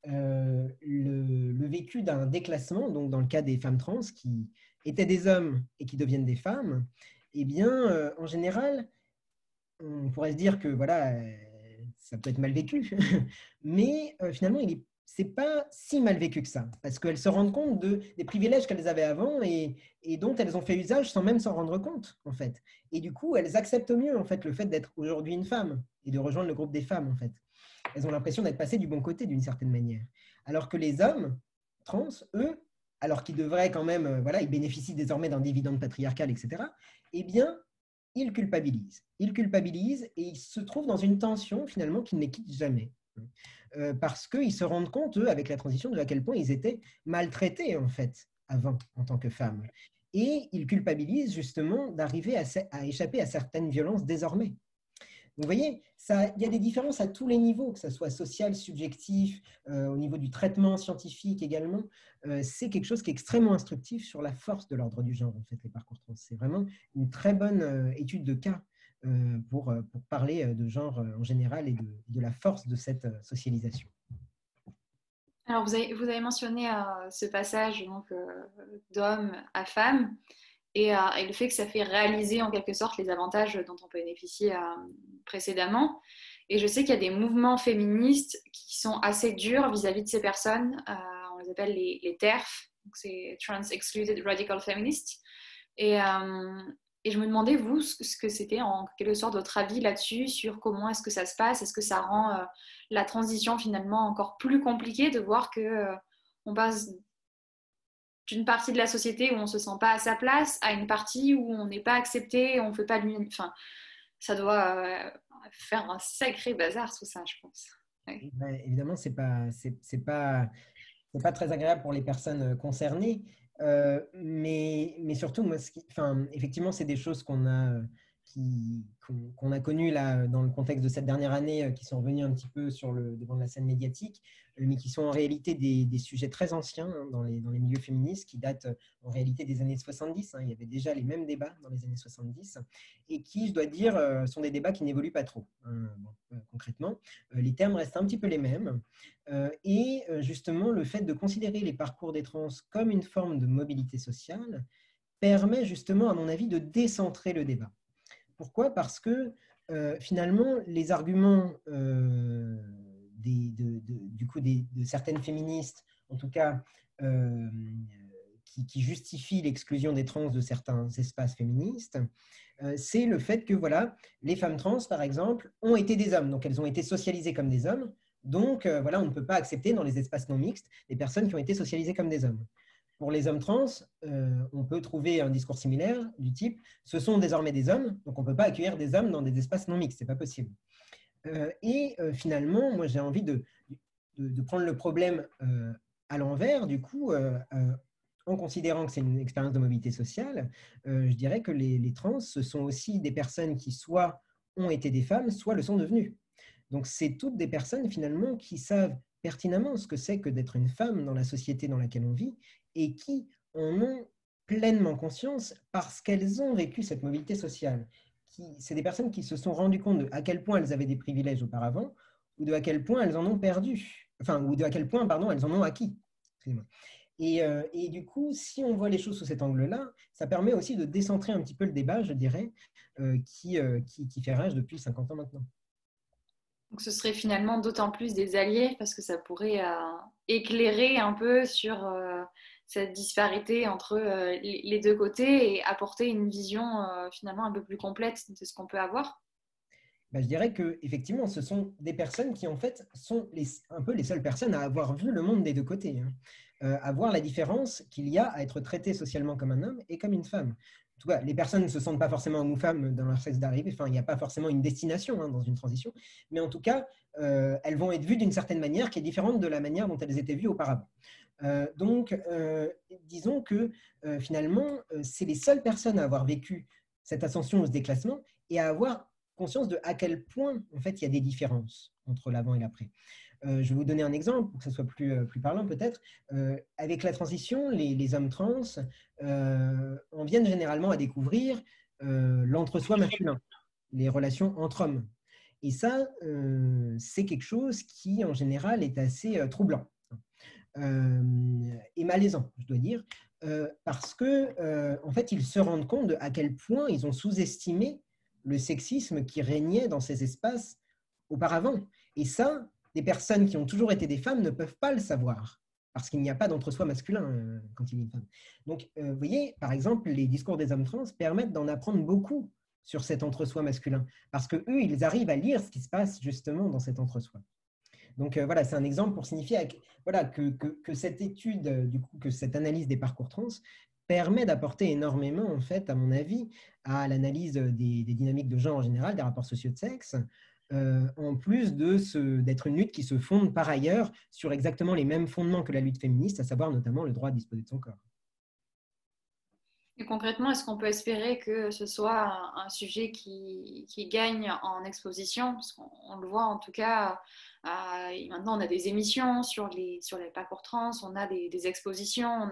le vécu d'un déclassement, donc dans le cas des femmes trans qui étaient des hommes et qui deviennent des femmes, eh bien, en général, on pourrait se dire que voilà, ça peut être mal vécu, mais finalement, c'est pas si mal vécu que ça, parce qu'elles se rendent compte des privilèges qu'elles avaient avant et dont elles ont fait usage sans même s'en rendre compte, en fait. Et du coup, elles acceptent mieux, en fait, le fait d'être aujourd'hui une femme et de rejoindre le groupe des femmes, en fait. Elles ont l'impression d'être passées du bon côté d'une certaine manière. Alors que les hommes trans, eux, alors qu'ils devraient quand même, voilà, ils bénéficient désormais d'un dividende patriarcal, etc., eh bien, ils culpabilisent. Ils culpabilisent et ils se trouvent dans une tension finalement qu'ils ne les quittent jamais. Parce qu'ils se rendent compte, eux, avec la transition, de à quel point ils étaient maltraités, en fait, avant, en tant que femmes. Et ils culpabilisent justement d'arriver à échapper à certaines violences désormais. Vous voyez, il y a des différences à tous les niveaux, que ce soit social, subjectif, au niveau du traitement scientifique également. C'est quelque chose qui est extrêmement instructif sur la force de l'ordre du genre, en fait, les parcours trans. C'est vraiment une très bonne étude de cas pour parler de genre en général et de la force de cette socialisation. Alors, vous avez mentionné ce passage donc, d'homme à femme et le fait que ça fait réaliser en quelque sorte les avantages dont on peut bénéficier précédemment. Et je sais qu'il y a des mouvements féministes qui sont assez durs vis-à-vis de ces personnes. On les appelle les TERF, donc c'est Trans Excluded Radical Feminists. Et je me demandais, vous, ce que c'était en quelque sorte votre avis là-dessus, sur comment est-ce que ça se passe, est-ce que ça rend la transition finalement encore plus compliquée de voir que on passe d'une partie de la société où on ne se sent pas à sa place à une partie où on n'est pas accepté, on fait pas de enfin, ça doit faire un sacré bazar tout ça, je pense. Ouais. Ben, évidemment, c'est pas très agréable pour les personnes concernées, mais surtout, moi, effectivement, c'est des choses qu'on a connues là, dans le contexte de cette dernière année, qui sont revenues un petit peu sur le devant de la scène médiatique, mais qui sont en réalité des sujets très anciens hein, dans les milieux féministes, qui datent en réalité des années 70. Hein. Il y avait déjà les mêmes débats dans les années 70, et qui, je dois dire, sont des débats qui n'évoluent pas trop. Hein. Concrètement, les termes restent un petit peu les mêmes. Et justement, le fait de considérer les parcours des trans comme une forme de mobilité sociale permet justement, à mon avis, de décentrer le débat. Pourquoi ? Parce que finalement, les arguments de certaines féministes, en tout cas, qui justifient l'exclusion des trans de certains espaces féministes, c'est le fait que voilà, les femmes trans, par exemple, ont été des hommes, donc elles ont été socialisées comme des hommes. Donc, voilà, on ne peut pas accepter dans les espaces non mixtes des personnes qui ont été socialisées comme des hommes. Pour les hommes trans, on peut trouver un discours similaire du type « ce sont désormais des hommes, donc on ne peut pas accueillir des hommes dans des espaces non mixtes, ce n'est pas possible ». Finalement, moi j'ai envie de prendre le problème à l'envers, du coup, en considérant que c'est une expérience de mobilité sociale, je dirais que les trans, ce sont aussi des personnes qui soit ont été des femmes, soit le sont devenues. Donc, c'est toutes des personnes finalement qui savent pertinemment ce que c'est que d'être une femme dans la société dans laquelle on vit et qui en ont pleinement conscience parce qu'elles ont vécu cette mobilité sociale. C'est des personnes qui se sont rendues compte de à quel point elles avaient des privilèges auparavant ou de à quel point elles en ont perdu, enfin, ou de à quel point, pardon, elles en ont acquis. Et du coup, si on voit les choses sous cet angle-là, ça permet aussi de décentrer un petit peu le débat, je dirais, qui fait rage depuis 50 ans maintenant. Donc ce serait finalement d'autant plus des alliés parce que ça pourrait éclairer un peu sur cette disparité entre les deux côtés et apporter une vision finalement un peu plus complète de ce qu'on peut avoir. Ben, je dirais qu'effectivement, ce sont des personnes qui, en fait, sont un peu les seules personnes à avoir vu le monde des deux côtés, hein. À voir la différence qu'il y a à être traité socialement comme un homme et comme une femme. En tout cas, les personnes ne se sentent pas forcément hommes ou femmes dans leur sexe d'arrivée, enfin, il n'y a pas forcément une destination, hein, dans une transition, mais en tout cas, elles vont être vues d'une certaine manière qui est différente de la manière dont elles étaient vues auparavant. Donc, disons que finalement, c'est les seules personnes à avoir vécu cette ascension ou ce déclassement et à avoir conscience de à quel point en fait il y a des différences entre l'avant et l'après. Je vais vous donner un exemple pour que ce soit plus parlant peut-être. Avec la transition, les hommes trans en viennent généralement à découvrir l'entre-soi masculin, les relations entre hommes. Et ça, c'est quelque chose qui en général est assez troublant et malaisant, je dois dire, parce que en fait ils se rendent compte de à quel point ils ont sous-estimé le sexisme qui régnait dans ces espaces auparavant. Et ça, des personnes qui ont toujours été des femmes ne peuvent pas le savoir, parce qu'il n'y a pas d'entre-soi masculin quand il y a une femme. Donc, vous voyez, par exemple, les discours des hommes trans permettent d'en apprendre beaucoup sur cet entre-soi masculin, parce qu'eux, ils arrivent à lire ce qui se passe justement dans cet entre-soi. Donc voilà, c'est un exemple pour signifier voilà, que cette étude, du coup, que cette analyse des parcours trans permet d'apporter énormément, en fait, à mon avis, à l'analyse des dynamiques de genre en général, des rapports sociaux de sexe, en plus d'être une lutte qui se fonde par ailleurs sur exactement les mêmes fondements que la lutte féministe, à savoir notamment le droit à disposer de son corps. Et concrètement, est-ce qu'on peut espérer que ce soit un sujet qui gagne en exposition? Parce qu'on le voit en tout cas, maintenant on a des émissions sur les parcours trans, on a des expositions.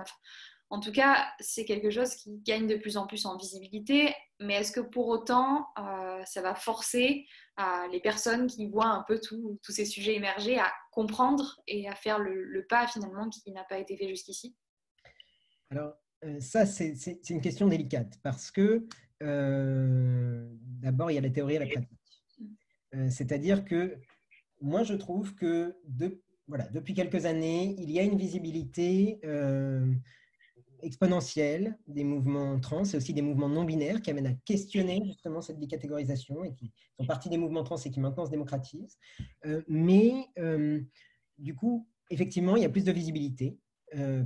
En tout cas, c'est quelque chose qui gagne de plus en plus en visibilité, mais est-ce que pour autant, ça va forcer les personnes qui voient un peu tous ces sujets émerger à comprendre et à faire le pas finalement qui n'a pas été fait jusqu'ici? Alors, ça, c'est une question délicate parce que d'abord, il y a la théorie et la pratique. C'est-à-dire que moi, je trouve que voilà, depuis quelques années, il y a une visibilité exponentielle des mouvements trans et aussi des mouvements non binaires qui amènent à questionner justement cette bicatégorisation et qui sont partie des mouvements trans et qui maintenant se démocratisent. Mais du coup, effectivement, il y a plus de visibilité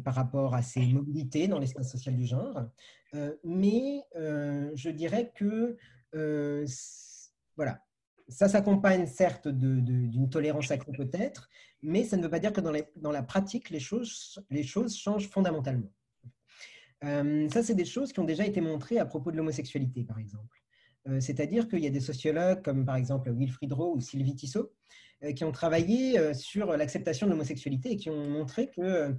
par rapport à ces mobilités dans l'espace social du genre. Mais je dirais que voilà, ça s'accompagne certes d'une tolérance accrue peut-être, mais ça ne veut pas dire que dans la pratique, les choses changent fondamentalement. Ça, c'est des choses qui ont déjà été montrées à propos de l'homosexualité, par exemple. C'est-à-dire qu'il y a des sociologues comme par exemple Wilfried Roh ou Sylvie Tissot qui ont travaillé sur l'acceptation de l'homosexualité et qui ont montré que,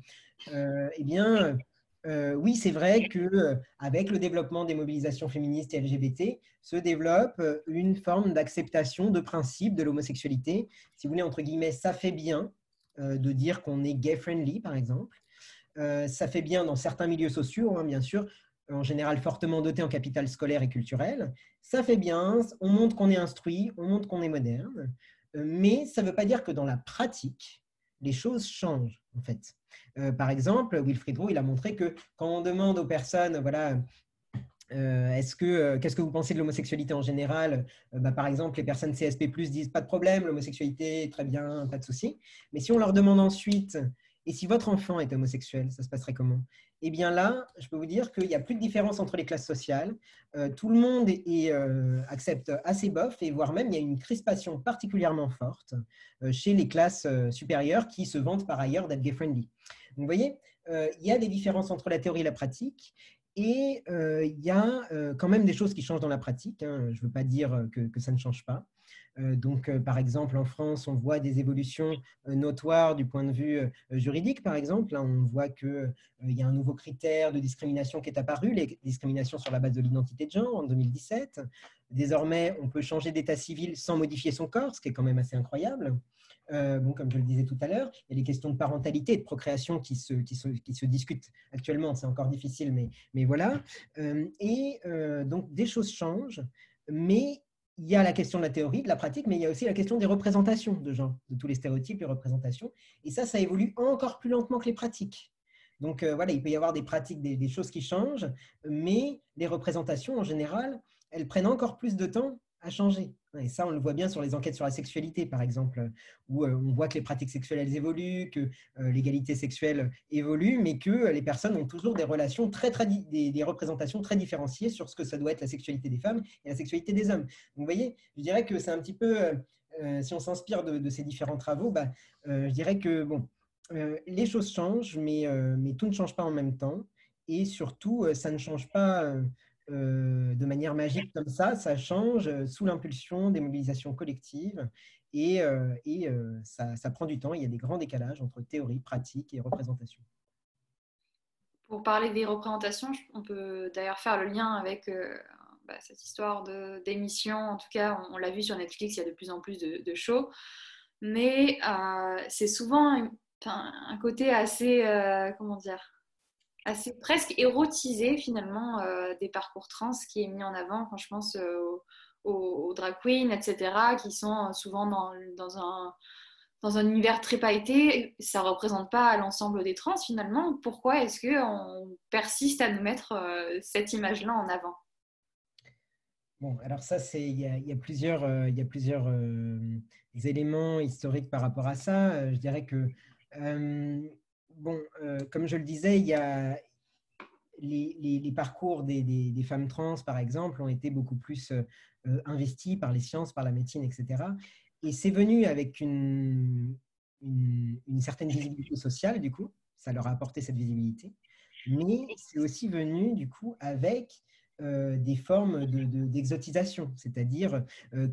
eh bien, oui, c'est vrai qu'avec le développement des mobilisations féministes et LGBT, se développe une forme d'acceptation de principe de l'homosexualité. Si vous voulez, entre guillemets, ça fait bien de dire qu'on est gay-friendly, par exemple. Ça fait bien dans certains milieux sociaux, hein, bien sûr, en général fortement dotés en capital scolaire et culturel. Ça fait bien, on montre qu'on est instruit, on montre qu'on est moderne, mais ça ne veut pas dire que dans la pratique, les choses changent, en fait. Par exemple, Wilfried Roh, il a montré que quand on demande aux personnes, voilà, qu'est-ce que vous pensez de l'homosexualité en général, par exemple, les personnes CSP+, disent pas de problème, l'homosexualité, très bien, pas de souci. Mais si on leur demande ensuite, et si votre enfant est homosexuel, ça se passerait comment? Eh bien là, je peux vous dire qu'il n'y a plus de différence entre les classes sociales. Tout le monde accepte assez bof, et voire même il y a une crispation particulièrement forte chez les classes supérieures qui se vantent par ailleurs d'être gay-friendly. Donc vous voyez, il y a des différences entre la théorie et la pratique. Et il y a quand même des choses qui changent dans la pratique, hein. Je ne veux pas dire que ça ne change pas. Donc, par exemple, en France, on voit des évolutions notoires du point de vue juridique, par exemple. Là, on voit qu'il y a un nouveau critère de discrimination qui est apparu, les discriminations sur la base de l'identité de genre en 2017. Désormais, on peut changer d'état civil sans modifier son corps, ce qui est quand même assez incroyable. Bon, comme je le disais tout à l'heure, il y a les questions de parentalité et de procréation qui se discutent actuellement. C'est encore difficile, mais voilà. Donc, des choses changent, mais il y a la question de la théorie, de la pratique, mais il y a aussi la question des représentations de genre, de tous les stéréotypes et représentations. Et ça évolue encore plus lentement que les pratiques. Donc voilà, il peut y avoir des pratiques, des choses qui changent, mais les représentations, en général, elles prennent encore plus de temps à changer. Et ça, on le voit bien sur les enquêtes sur la sexualité, par exemple, où on voit que les pratiques sexuelles, elles évoluent, que l'égalité sexuelle évolue, mais que les personnes ont toujours des relations des représentations très différenciées sur ce que ça doit être la sexualité des femmes et la sexualité des hommes. Donc, vous voyez, je dirais que c'est un petit peu, si on s'inspire de ces différents travaux, je dirais que, bon, les choses changent, mais tout ne change pas en même temps. Et surtout, ça ne change pas de manière magique comme ça change sous l'impulsion des mobilisations collectives et ça prend du temps. Il y a des grands décalages entre théorie, pratique et représentation. Pour parler des représentations, on peut d'ailleurs faire le lien avec cette histoire d'émission. En tout cas, on l'a vu sur Netflix, il y a de plus en plus de shows. Mais c'est souvent un côté assez, comment dire, assez presque érotisé finalement des parcours trans qui est mis en avant quand je pense aux drag queens, etc., qui sont souvent dans un univers très pailleté. Ça ne représente pas l'ensemble des trans finalement. Pourquoi est-ce qu'on persiste à nous mettre cette image-là en avant? Bon, alors ça, il y a plusieurs éléments historiques par rapport à ça. Je dirais que, comme je le disais, il y a les parcours des femmes trans, par exemple, ont été beaucoup plus investis par les sciences, par la médecine, etc. Et c'est venu avec une certaine visibilité sociale, du coup. Ça leur a apporté cette visibilité. Mais c'est aussi venu, du coup, avec des formes d'exotisation, c'est-à-dire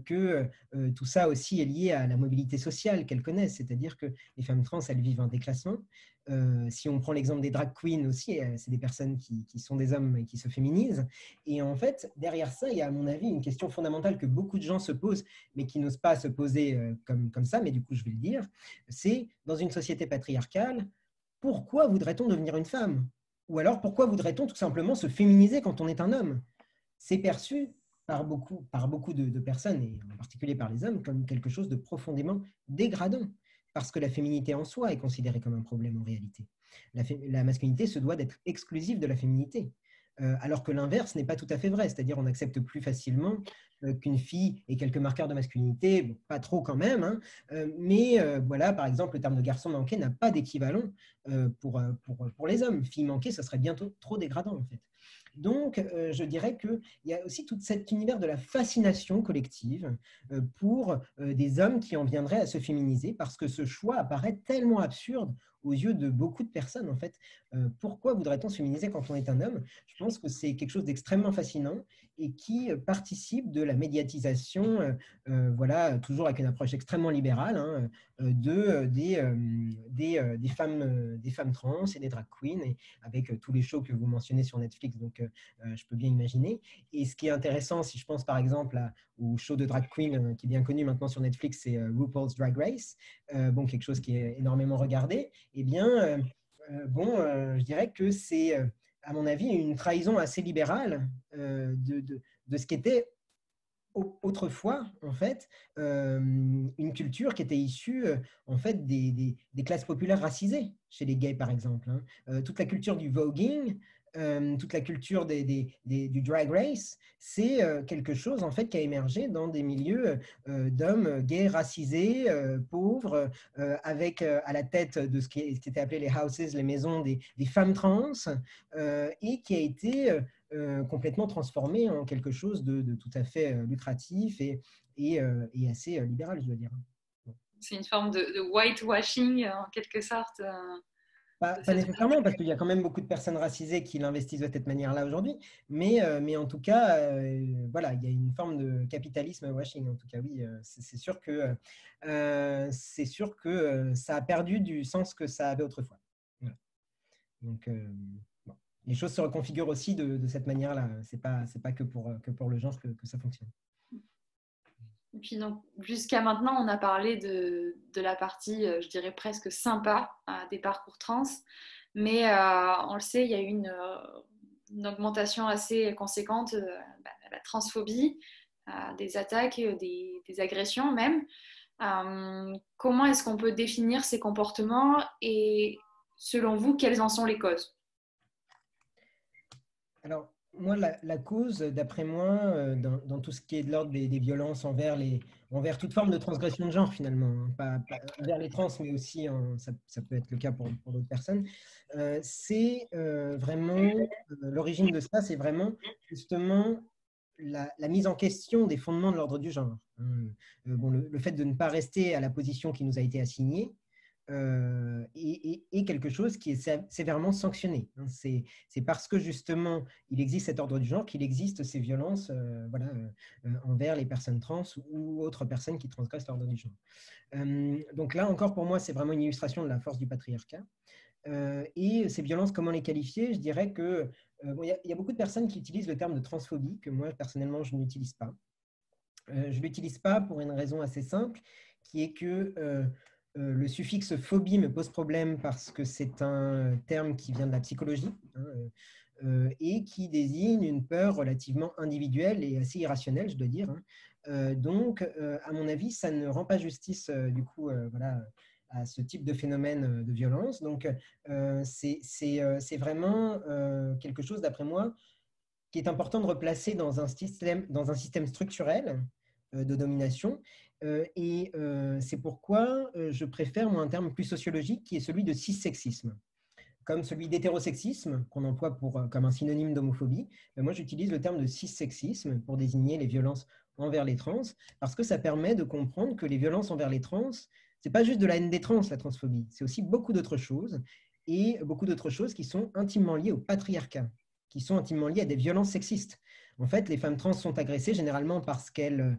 que tout ça aussi est lié à la mobilité sociale qu'elles connaissent, c'est-à-dire que les femmes trans, elles vivent un déclassement. Si on prend l'exemple des drag queens aussi, c'est des personnes qui sont des hommes et qui se féminisent. Et en fait, derrière ça, il y a à mon avis une question fondamentale que beaucoup de gens se posent, mais qui n'osent pas se poser comme ça, mais du coup je vais le dire, c'est dans une société patriarcale, pourquoi voudrait-on devenir une femme? Ou alors, pourquoi voudrait-on tout simplement se féminiser quand on est un homme? C'est perçu par beaucoup de personnes, et en particulier par les hommes, comme quelque chose de profondément dégradant, parce que la féminité en soi est considérée comme un problème en réalité. La masculinité se doit d'être exclusive de la féminité, alors que l'inverse n'est pas tout à fait vrai, c'est-à-dire on accepte plus facilement qu'une fille ait quelques marqueurs de masculinité, bon, pas trop quand même, hein, mais voilà, par exemple, le terme de garçon manqué n'a pas d'équivalent pour les hommes. Fille manquée, ça serait bientôt trop dégradant en fait. Donc, je dirais qu'il y a aussi tout cet univers de la fascination collective pour des hommes qui en viendraient à se féminiser parce que ce choix apparaît tellement absurde aux yeux de beaucoup de personnes, en fait. Pourquoi voudrait-on se féminiser quand on est un homme? Je pense que c'est quelque chose d'extrêmement fascinant et qui participe de la médiatisation, voilà, toujours avec une approche extrêmement libérale, hein, des femmes trans et des drag queens, et avec tous les shows que vous mentionnez sur Netflix, donc je peux bien imaginer. Et ce qui est intéressant, si je pense par exemple au show de drag queen qui est bien connu maintenant sur Netflix, c'est RuPaul's Drag Race, bon, quelque chose qui est énormément regardé, eh bien, je dirais que c'est, à mon avis, une trahison assez libérale de ce qu'était autrefois, en fait, une culture qui était issue, en fait, des classes populaires racisées, chez les gays, par exemple, hein. Toute la culture du voguing, toute la culture du drag race, c'est quelque chose, en fait, qui a émergé dans des milieux d'hommes gays racisés, pauvres, avec à la tête de ce qui était appelé les houses, les maisons des femmes trans, et qui a été complètement transformé en quelque chose de tout à fait lucratif et assez libéral, je dois dire. C'est une forme de whitewashing en quelque sorte. de Pas cette nécessairement, parce qu'il y a quand même beaucoup de personnes racisées qui l'investissent de cette manière-là aujourd'hui, mais en tout cas, voilà, il y a une forme de capitalisme washing. En tout cas, oui, c'est sûr que ça a perdu du sens que ça avait autrefois. Voilà. Donc, bon. Les choses se reconfigurent aussi de cette manière-là. C'est pas que pour le genre que ça fonctionne. Et puis donc, jusqu'à maintenant, on a parlé de la partie, je dirais presque sympa des parcours trans, mais on le sait, il y a eu une augmentation assez conséquente de la transphobie, des attaques, des agressions même. Comment est-ce qu'on peut définir ces comportements et selon vous, quelles en sont les causes? Alors, moi, la cause, d'après moi, dans tout ce qui est de l'ordre des violences envers toute forme de transgression de genre, finalement, hein, pas envers les trans, mais aussi, ça peut être le cas pour d'autres personnes, c'est vraiment, l'origine de ça, c'est vraiment justement la mise en question des fondements de l'ordre du genre, hein. Bon, le fait de ne pas rester à la position qui nous a été assignée, et quelque chose qui est sévèrement sanctionné, hein. C'est parce que justement il existe cet ordre du genre qu'il existe ces violences, voilà, envers les personnes trans ou autres personnes qui transgressent l'ordre du genre. Donc là encore, pour moi, c'est vraiment une illustration de la force du patriarcat. Et ces violences, comment les qualifier? Je dirais que bon, y a beaucoup de personnes qui utilisent le terme de transphobie, que moi personnellement je n'utilise pas. Je ne l'utilise pas pour une raison assez simple, qui est que le suffixe phobie me pose problème parce que c'est un terme qui vient de la psychologie, hein, et qui désigne une peur relativement individuelle et assez irrationnelle, je dois dire, hein. Donc, à mon avis, ça ne rend pas justice du coup, voilà, à ce type de phénomène de violence. Donc, c'est vraiment quelque chose, d'après moi, qui est important de replacer dans un système structurel de domination. C'est pourquoi je préfère moi, un terme plus sociologique qui est celui de cissexisme. Comme celui d'hétérosexisme, qu'on emploie comme un synonyme d'homophobie, moi j'utilise le terme de cissexisme pour désigner les violences envers les trans, parce que ça permet de comprendre que les violences envers les trans, c'est pas juste de la haine des trans, la transphobie, c'est aussi beaucoup d'autres choses, et beaucoup d'autres choses qui sont intimement liées au patriarcat, qui sont intimement liées à des violences sexistes. En fait, les femmes trans sont agressées généralement parce qu'elles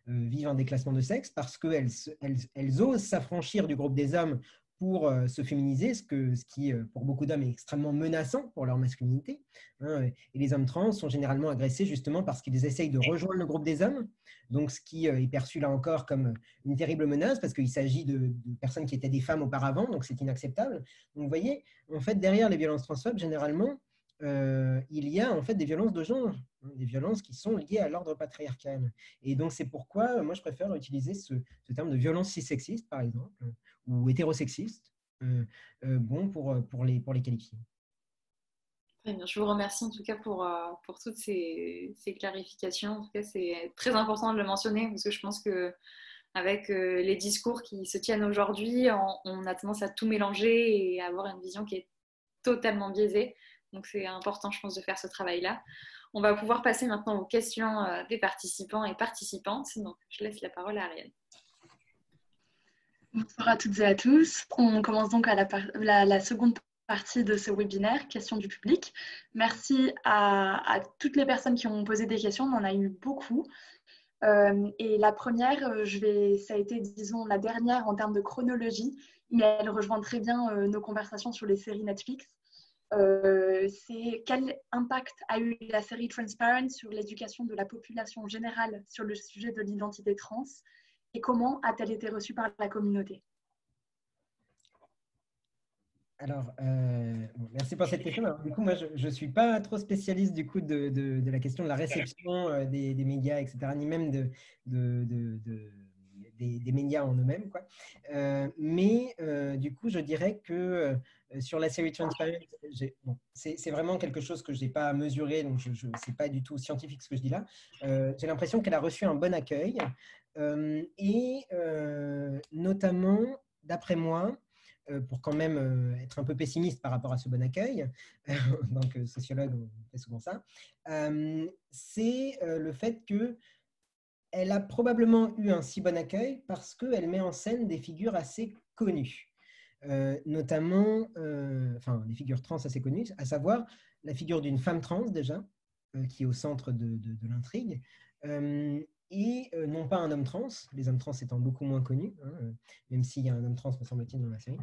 vivent un déclassement de sexe, parce qu'elles osent s'affranchir du groupe des hommes pour se féminiser, ce qui, pour beaucoup d'hommes, est extrêmement menaçant pour leur masculinité, hein. Et les hommes trans sont généralement agressés justement parce qu'ils essayent de rejoindre le groupe des hommes, donc ce qui est perçu là encore comme une terrible menace, parce qu'il s'agit de personnes qui étaient des femmes auparavant, donc c'est inacceptable. Donc vous voyez, en fait, derrière les violences transphobes, généralement, il y a en fait des violences de genre, hein, des violences qui sont liées à l'ordre patriarcal. Et donc c'est pourquoi moi je préfère utiliser ce terme de violence cissexiste, par exemple, ou hétérosexiste, bon, pour les qualifier. Très bien. Je vous remercie en tout cas pour toutes ces clarifications. En tout cas, c'est très important de le mentionner parce que je pense que avec les discours qui se tiennent aujourd'hui, on a tendance à tout mélanger et à avoir une vision qui est totalement biaisée. Donc c'est important, je pense, de faire ce travail-là. On va pouvoir passer maintenant aux questions des participants et participantes. Donc je laisse la parole à Ariane. Bonsoir à toutes et à tous. On commence donc à la seconde partie de ce webinaire, questions du public. Merci à toutes les personnes qui ont posé des questions, on en a eu beaucoup. Et la première, ça a été, disons, la dernière en termes de chronologie, mais elle rejoint très bien nos conversations sur les séries Netflix. C'est quel impact a eu la série Transparent sur l'éducation de la population générale sur le sujet de l'identité trans et comment a-t-elle été reçue par la communauté? Alors, bon, merci pour cette question. Alors, du coup, moi, je ne suis pas trop spécialiste du coup de la question de la réception des médias, etc., ni même des médias en eux-mêmes, quoi. Mais du coup, je dirais que sur la série Transparent, bon, c'est vraiment quelque chose que je n'ai pas mesuré, donc c'est pas du tout scientifique ce que je dis là. J'ai l'impression qu'elle a reçu un bon accueil, et notamment, d'après moi, pour quand même être un peu pessimiste par rapport à ce bon accueil, en tant que sociologue, on fait souvent ça, c'est le fait qu'elle a probablement eu un si bon accueil parce qu'elle met en scène des figures assez connues. notamment des figures trans assez connues, à savoir la figure d'une femme trans déjà, qui est au centre de l'intrigue, et non pas un homme trans, les hommes trans étant beaucoup moins connus, même s'il y a un homme trans, me semble-t-il, dans la série.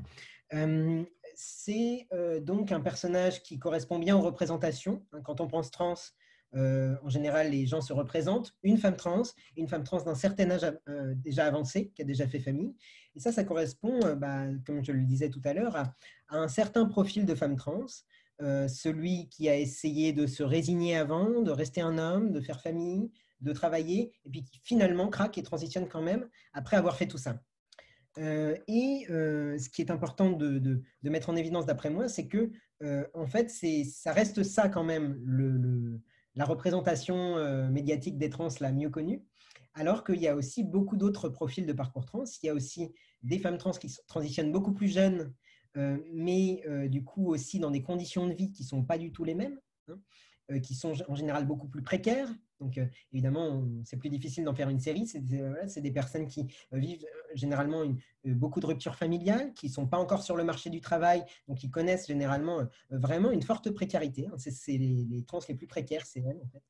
C'est donc un personnage qui correspond bien aux représentations. Quand on pense trans, en général, les gens se représentent une femme trans d'un certain âge déjà avancé, qui a déjà fait famille. Et ça correspond, comme je le disais tout à l'heure, à un certain profil de femme trans. Celui qui a essayé de se résigner avant, de rester un homme, de faire famille, de travailler, et puis qui finalement craque et transitionne quand même après avoir fait tout ça. Ce qui est important de mettre en évidence d'après moi, c'est que en fait, ça reste ça quand même, la représentation médiatique des trans la mieux connue, alors qu'il y a aussi beaucoup d'autres profils de parcours trans. Il y a aussi des femmes trans qui transitionnent beaucoup plus jeunes, mais du coup aussi dans des conditions de vie qui ne sont pas du tout les mêmes, qui sont en général beaucoup plus précaires. Donc, évidemment, c'est plus difficile d'en faire une série. C'est des personnes qui vivent généralement beaucoup de ruptures familiales, qui ne sont pas encore sur le marché du travail, donc qui connaissent généralement vraiment une forte précarité. C'est les trans les plus précaires, c'est elles, en fait.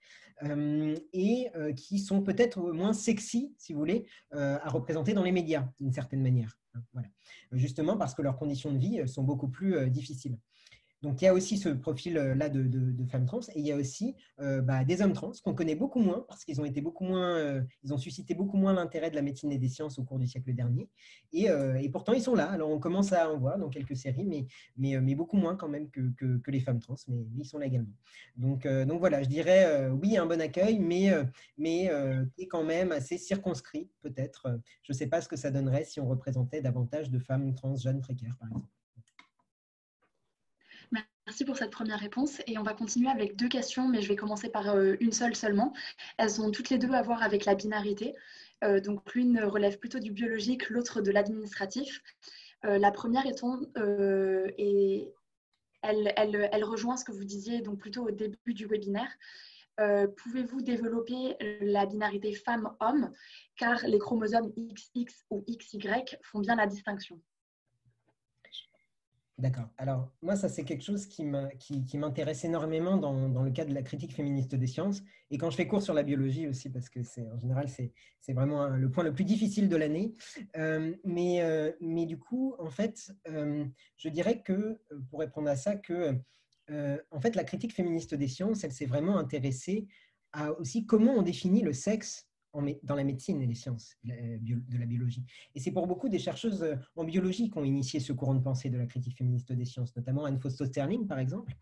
Et qui sont peut-être moins sexy, si vous voulez, à représenter dans les médias, d'une certaine manière. Voilà. Justement parce que leurs conditions de vie sont beaucoup plus difficiles. Donc, il y a aussi ce profil-là de femmes trans, et il y a aussi des hommes trans qu'on connaît beaucoup moins parce qu'ils ont été ils ont suscité beaucoup moins l'intérêt de la médecine et des sciences au cours du siècle dernier. Et pourtant, ils sont là. Alors, on commence à en voir dans quelques séries, mais beaucoup moins quand même que les femmes trans, mais ils sont là également. Donc voilà, je dirais oui, un bon accueil, mais qui est quand même assez circonscrit, peut-être. Je ne sais pas ce que ça donnerait si on représentait davantage de femmes trans jeunes précaires, par exemple. Merci pour cette première réponse et on va continuer avec 2 questions, mais je vais commencer par une seule seulement. Elles ont toutes les 2 à voir avec la binarité. Donc l'une relève plutôt du biologique, l'autre de l'administratif. La première et elle rejoint ce que vous disiez donc plutôt au début du webinaire. Pouvez-vous développer la binarité femme-homme car les chromosomes XX ou XY font bien la distinction? D'accord. Alors, moi, ça, c'est quelque chose qui m'intéresse énormément dans le cadre de la critique féministe des sciences. Et quand je fais cours sur la biologie aussi, parce que en général, c'est vraiment le point le plus difficile de l'année. Mais du coup, en fait, je dirais que, pour répondre à ça, en fait, la critique féministe des sciences, elle s'est vraiment intéressée à aussi comment on définit le sexe dans la médecine et les sciences de la biologie. Et c'est pour beaucoup des chercheuses en biologie qui ont initié ce courant de pensée de la critique féministe des sciences, notamment Anne Fausto-Sterling, par exemple.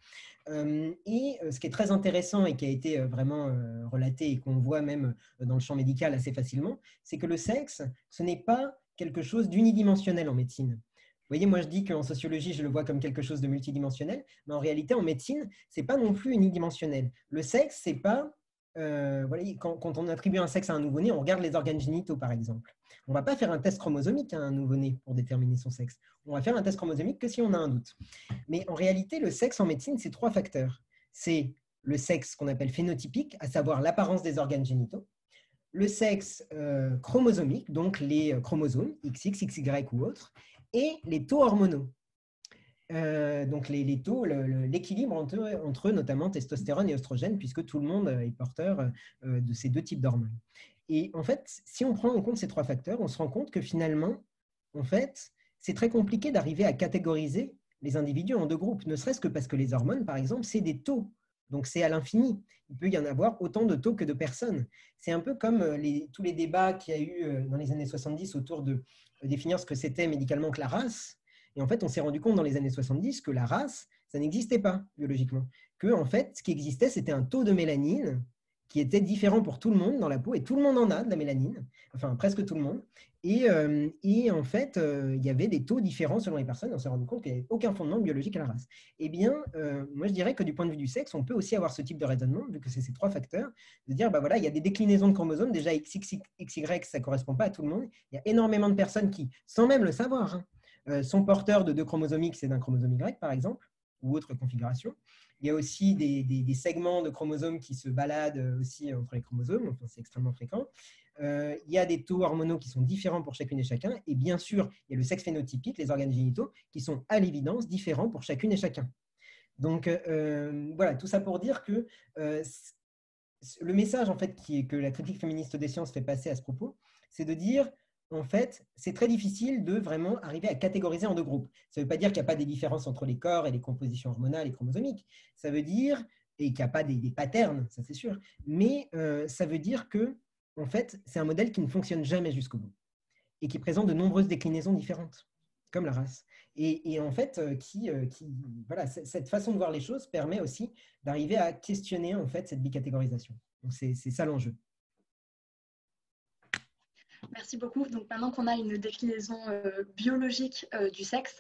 Ce qui est très intéressant et qui a été vraiment relaté et qu'on voit même dans le champ médical assez facilement, c'est que le sexe, ce n'est pas quelque chose d'unidimensionnel en médecine. Vous voyez, moi je dis qu'en sociologie, je le vois comme quelque chose de multidimensionnel, mais en réalité, en médecine, ce n'est pas non plus unidimensionnel. Le sexe, c'est pas... voilà, quand on attribue un sexe à un nouveau-né, on regarde les organes génitaux, par exemple. On ne va pas faire un test chromosomique à un nouveau-né pour déterminer son sexe. On va faire un test chromosomique que si on a un doute. Mais en réalité, le sexe en médecine, c'est 3 facteurs. C'est le sexe qu'on appelle phénotypique, à savoir l'apparence des organes génitaux. Le sexe chromosomique, donc les chromosomes, XX, XY ou autres, et les taux hormonaux. Donc les taux, l'équilibre entre eux, notamment testostérone et oestrogène, puisque tout le monde est porteur de ces 2 types d'hormones. Et en fait, si on prend en compte ces 3 facteurs, on se rend compte que finalement, en fait, c'est très compliqué d'arriver à catégoriser les individus en 2 groupes, ne serait-ce que parce que les hormones, par exemple, c'est des taux. Donc, c'est à l'infini. Il peut y en avoir autant de taux que de personnes. C'est un peu comme tous les débats qu'il y a eu dans les années 70 autour de définir ce que c'était médicalement que la race. Et en fait, on s'est rendu compte dans les années 70 que la race, ça n'existait pas biologiquement. Que, en fait, ce qui existait, c'était un taux de mélanine qui était différent pour tout le monde dans la peau. Et tout le monde en a de la mélanine, enfin presque tout le monde. Et en fait, il y avait des taux différents selon les personnes. On s'est rendu compte qu'il n'y avait aucun fondement biologique à la race. Eh bien, moi, je dirais que du point de vue du sexe, on peut aussi avoir ce type de raisonnement, vu que c'est ces 3 facteurs, de dire, voilà, il y a des déclinaisons de chromosomes. Déjà, XX, XY, ça ne correspond pas à tout le monde. Il y a énormément de personnes qui, sans même le savoir, sont porteurs de 2 chromosomes X et d'un chromosome Y, par exemple, ou autre configuration. Il y a aussi des segments de chromosomes qui se baladent aussi entre les chromosomes, enfin, c'est extrêmement fréquent. Il y a des taux hormonaux qui sont différents pour chacune et chacun. Et bien sûr, il y a le sexe phénotypique, les organes génitaux, qui sont à l'évidence différents pour chacune et chacun. Donc, voilà, tout ça pour dire que le message en fait, que la critique féministe des sciences fait passer à ce propos, c'est de dire, en fait, c'est très difficile de vraiment arriver à catégoriser en deux groupes. Ça ne veut pas dire qu'il n'y a pas des différences entre les corps et les compositions hormonales et chromosomiques. Ça veut dire, et qu'il n'y a pas des patterns, ça c'est sûr, mais ça veut dire que, en fait, c'est un modèle qui ne fonctionne jamais jusqu'au bout et qui présente de nombreuses déclinaisons différentes, comme la race. Et en fait, voilà, cette façon de voir les choses permet aussi d'arriver à questionner en fait, cette bicatégorisation. Donc, c'est ça l'enjeu. Merci beaucoup. Donc maintenant qu'on a une déclinaison biologique du sexe,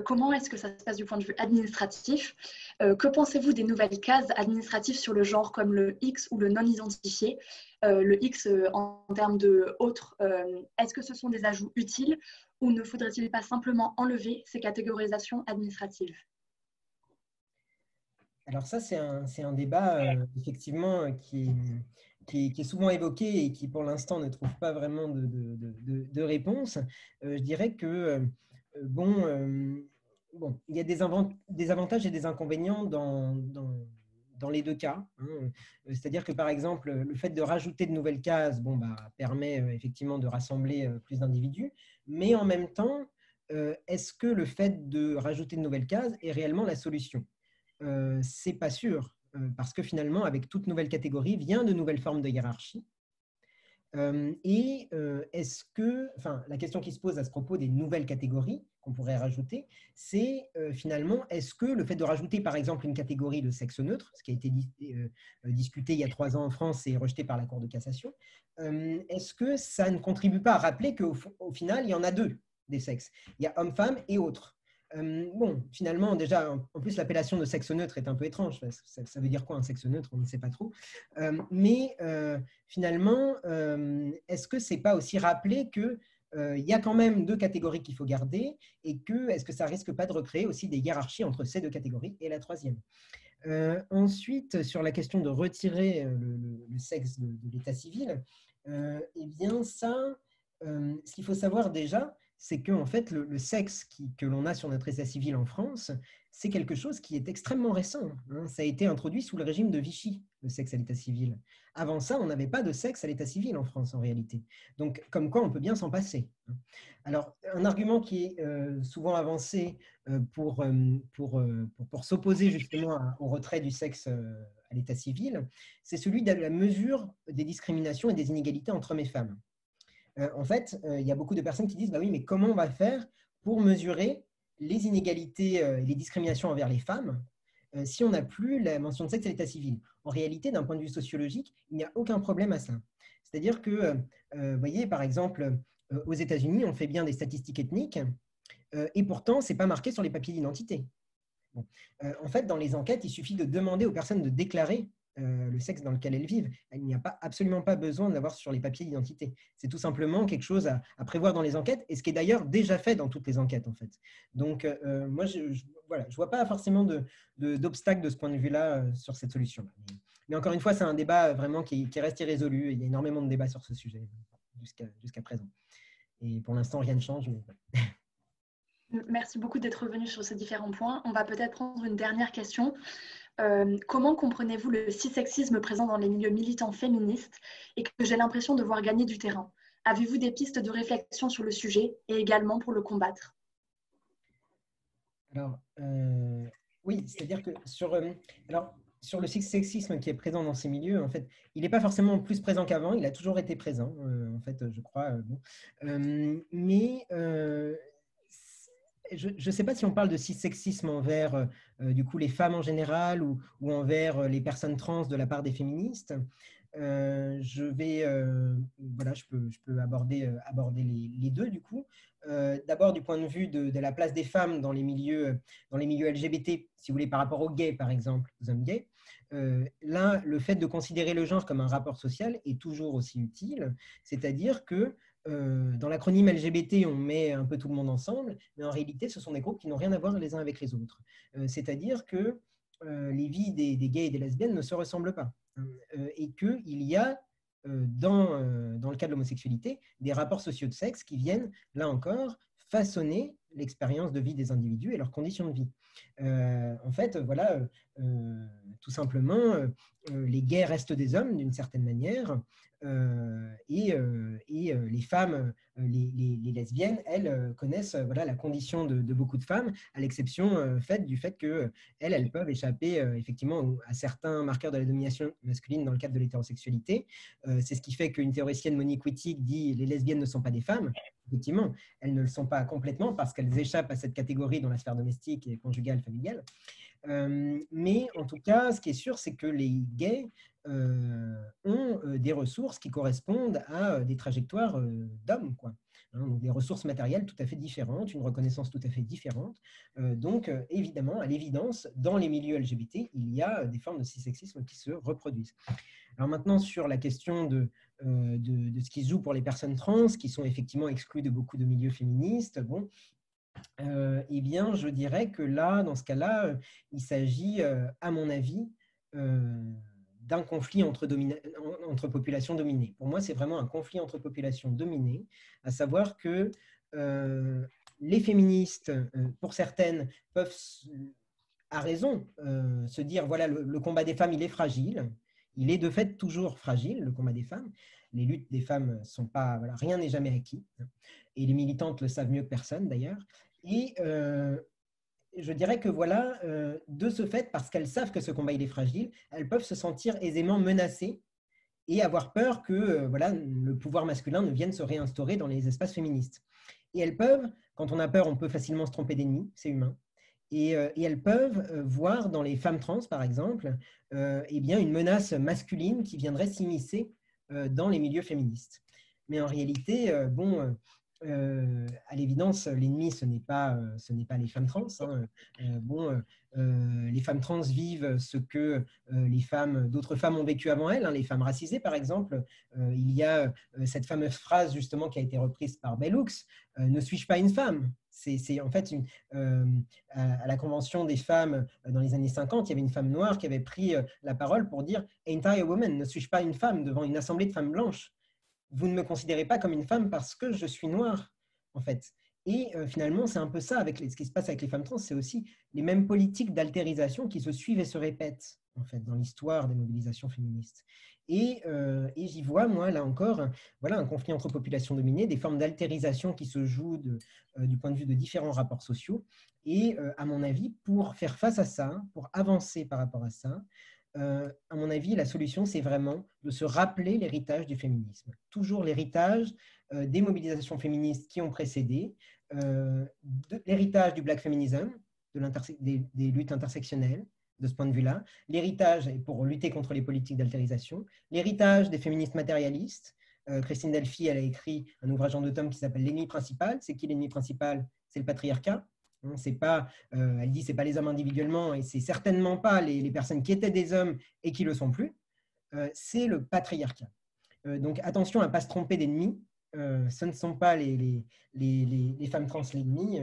comment est-ce que ça se passe du point de vue administratif? Que pensez-vous des nouvelles cases administratives sur le genre comme le X ou le non identifié? Le X en termes de autres, est-ce que ce sont des ajouts utiles ou ne faudrait-il pas simplement enlever ces catégorisations administratives? Alors ça, c'est un débat effectivement qui est souvent évoqué et qui pour l'instant ne trouve pas vraiment de réponse. Je dirais que bon, il y a des avantages et des inconvénients dans les deux cas. Hein. C'est-à-dire que par exemple, le fait de rajouter de nouvelles cases permet effectivement de rassembler plus d'individus, mais en même temps, est-ce que le fait de rajouter de nouvelles cases est réellement la solution? C'est pas sûr, parce que finalement, avec toute nouvelle catégorie, vient de nouvelles formes de hiérarchie. Est-ce que, la question qui se pose à ce propos des nouvelles catégories qu'on pourrait rajouter, c'est finalement, est-ce que le fait de rajouter par exemple une catégorie de sexe neutre, ce qui a été discuté il y a 3 ans en France et rejeté par la Cour de cassation, est-ce que ça ne contribue pas à rappeler qu'au final, il y en a deux des sexes? Il y a homme-femme et autres. Finalement, déjà, en plus, l'appellation de sexe neutre est un peu étrange. Ça veut dire quoi un sexe neutre? On ne sait pas trop. Finalement, est-ce que ce n'est pas aussi rappeler qu'il y a quand même deux catégories qu'il faut garder et est-ce que ça risque pas de recréer aussi des hiérarchies entre ces deux catégories et la troisième? Ensuite, sur la question de retirer le sexe de l'état civil, eh bien ça, ce qu'il faut savoir déjà, c'est que en fait, le sexe que l'on a sur notre état civil en France, c'est quelque chose qui est extrêmement récent. Hein. Ça a été introduit sous le régime de Vichy, le sexe à l'état civil. Avant ça, on n'avait pas de sexe à l'état civil en France, en réalité. Donc, comme quoi, on peut bien s'en passer. Alors, un argument qui est souvent avancé pour s'opposer justement au retrait du sexe à l'état civil, c'est celui de la mesure des discriminations et des inégalités entre hommes et femmes. En fait, il y a beaucoup de personnes qui disent bah oui, mais comment on va faire pour mesurer les inégalités et les discriminations envers les femmes si on n'a plus la mention de sexe à l'état civil? En réalité, d'un point de vue sociologique, il n'y a aucun problème à ça. C'est-à-dire que, vous voyez, par exemple, aux États-Unis, on fait bien des statistiques ethniques et pourtant, ce n'est pas marqué sur les papiers d'identité. Bon. En fait, dans les enquêtes, il suffit de demander aux personnes de déclarer le sexe dans lequel elles vivent. Il n'y a absolument pas besoin de l'avoir sur les papiers d'identité. C'est tout simplement quelque chose à prévoir dans les enquêtes, et ce qui est d'ailleurs déjà fait dans toutes les enquêtes, en fait. Donc, moi, je ne vois pas forcément d'obstacle de ce point de vue-là sur cette solution. Mais encore une fois, c'est un débat vraiment qui reste irrésolu. Il y a énormément de débats sur ce sujet jusqu'à présent. Et pour l'instant, rien ne change. Mais... Merci beaucoup d'être revenu sur ces différents points. On va peut-être prendre une dernière question. Comment comprenez-vous le cissexisme présent dans les milieux militants féministes et que j'ai l'impression de voir gagner du terrain? Avez-vous des pistes de réflexion sur le sujet et également pour le combattre? Alors, oui, c'est-à-dire que sur le sexisme qui est présent dans ces milieux, en fait, il n'est pas forcément plus présent qu'avant, il a toujours été présent, en fait, je crois. Mais je ne sais pas si on parle de sexisme envers du coup, les femmes en général ou envers les personnes trans de la part des féministes. Je peux aborder les deux du coup. D'abord du point de vue de la place des femmes dans les milieux LGBT, si vous voulez, par rapport aux gays par exemple, aux hommes gays. Là, le fait de considérer le genre comme un rapport social est toujours aussi utile, c'est-à-dire que dans l'acronyme LGBT, on met un peu tout le monde ensemble, mais en réalité, ce sont des groupes qui n'ont rien à voir les uns avec les autres. C'est-à-dire que les vies des gays et des lesbiennes ne se ressemblent pas. Et qu'il y a, dans le cas de l'homosexualité, des rapports sociaux de sexe qui viennent, là encore, façonner l'expérience de vie des individus et leurs conditions de vie. En fait, voilà, tout simplement, les gays restent des hommes d'une certaine manière, et les femmes, les lesbiennes, elles connaissent voilà, la condition de beaucoup de femmes, à l'exception faite du fait qu'elles peuvent échapper effectivement à certains marqueurs de la domination masculine dans le cadre de l'hétérosexualité. C'est ce qui fait qu'une théoricienne, Monique Wittig, dit les lesbiennes ne sont pas des femmes. Effectivement, elles ne le sont pas complètement parce qu'elles échappent à cette catégorie dans la sphère domestique et conjugale, familiale. Mais en tout cas, ce qui est sûr, c'est que les gays ont des ressources qui correspondent à des trajectoires d'hommes, quoi. Donc des ressources matérielles tout à fait différentes, une reconnaissance tout à fait différente. Donc, évidemment, à l'évidence, dans les milieux LGBT, il y a des formes de cissexisme qui se reproduisent. Alors maintenant, sur la question de ce qui se joue pour les personnes trans, qui sont effectivement exclues de beaucoup de milieux féministes, bon, eh bien, je dirais que là, dans ce cas-là, il s'agit, à mon avis, d'un conflit entre populations dominées. Pour moi, c'est vraiment un conflit entre populations dominées, à savoir que les féministes, pour certaines, peuvent, à raison, se dire, voilà, le combat des femmes, il est fragile. Il est de fait toujours fragile, le combat des femmes. Les luttes des femmes ne sont pas... Voilà, rien n'est jamais acquis. Et les militantes le savent mieux que personne, d'ailleurs. Et je dirais que voilà, de ce fait, parce qu'elles savent que ce combat il est fragile, elles peuvent se sentir aisément menacées et avoir peur que voilà, le pouvoir masculin ne vienne se réinstaurer dans les espaces féministes. Et elles peuvent, quand on a peur, on peut facilement se tromper d'ennemi, c'est humain. Et elles peuvent voir dans les femmes trans, par exemple, eh bien, une menace masculine qui viendrait s'immiscer dans les milieux féministes. Mais en réalité, bon... à l'évidence, l'ennemi, ce n'est pas les femmes trans. Hein. Les femmes trans vivent ce que d'autres femmes ont vécu avant elles, hein, les femmes racisées, par exemple. Il y a cette fameuse phrase, justement, qui a été reprise par Bell Hooks, ne suis-je pas une femme ? C'est en fait, à la Convention des femmes dans les années 50, il y avait une femme noire qui avait pris la parole pour dire « Ain't I a woman ?» Ne suis-je pas une femme devant une assemblée de femmes blanches ? Vous ne me considérez pas comme une femme parce que je suis noire, en fait. Et finalement, c'est un peu ça, ce qui se passe avec les femmes trans, c'est aussi les mêmes politiques d'altérisation qui se suivent et se répètent, en fait, dans l'histoire des mobilisations féministes. Et j'y vois, moi, là encore, voilà, un conflit entre populations dominées, des formes d'altérisation qui se jouent du point de vue de différents rapports sociaux. Et à mon avis, pour faire face à ça, pour avancer par rapport à ça, à mon avis, la solution, c'est vraiment de se rappeler l'héritage du féminisme. Toujours l'héritage des mobilisations féministes qui ont précédé, l'héritage du black feminism, des luttes intersectionnelles, de ce point de vue-là, l'héritage pour lutter contre les politiques d'altérisation, l'héritage des féministes matérialistes. Christine Delphi, elle a écrit un ouvrage en 2 tomes qui s'appelle « L'ennemi principal ». C'est qui l'ennemi principal ? C'est le patriarcat. C'est pas, elle dit c'est pas les hommes individuellement et c'est certainement pas les personnes qui étaient des hommes et qui le sont plus, c'est le patriarcat. Donc attention à ne pas se tromper d'ennemis, ce ne sont pas les femmes trans l'ennemi,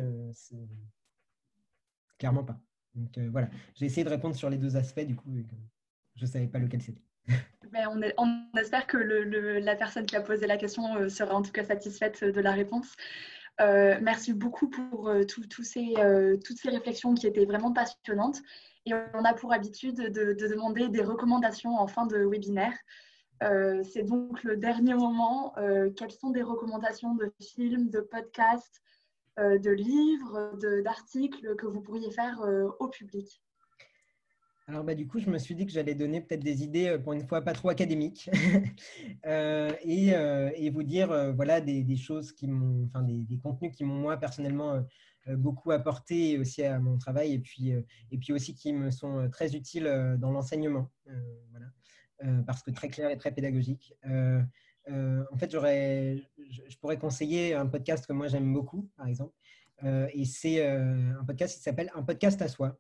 clairement pas. Donc voilà, j'ai essayé de répondre sur les 2 aspects, du coup je ne savais pas lequel c'était. Mais on espère que la personne qui a posé la question sera en tout cas satisfaite de la réponse. Merci beaucoup pour toutes ces réflexions qui étaient vraiment passionnantes. Et on a pour habitude de demander des recommandations en fin de webinaire. C'est donc le dernier moment. Quelles sont des recommandations de films, de podcasts, de livres, d'articles que vous pourriez faire au public ? Alors, du coup, je me suis dit que j'allais donner peut-être des idées, pour une fois, pas trop académiques, et vous dire, voilà, des choses qui m'ont, enfin, des contenus qui m'ont, moi, personnellement, beaucoup apporté aussi à mon travail, et puis aussi qui me sont très utiles dans l'enseignement, voilà, parce que très clair et très pédagogique. En fait, je pourrais conseiller un podcast que moi, j'aime beaucoup, par exemple, et c'est un podcast qui s'appelle « Un podcast à soi ».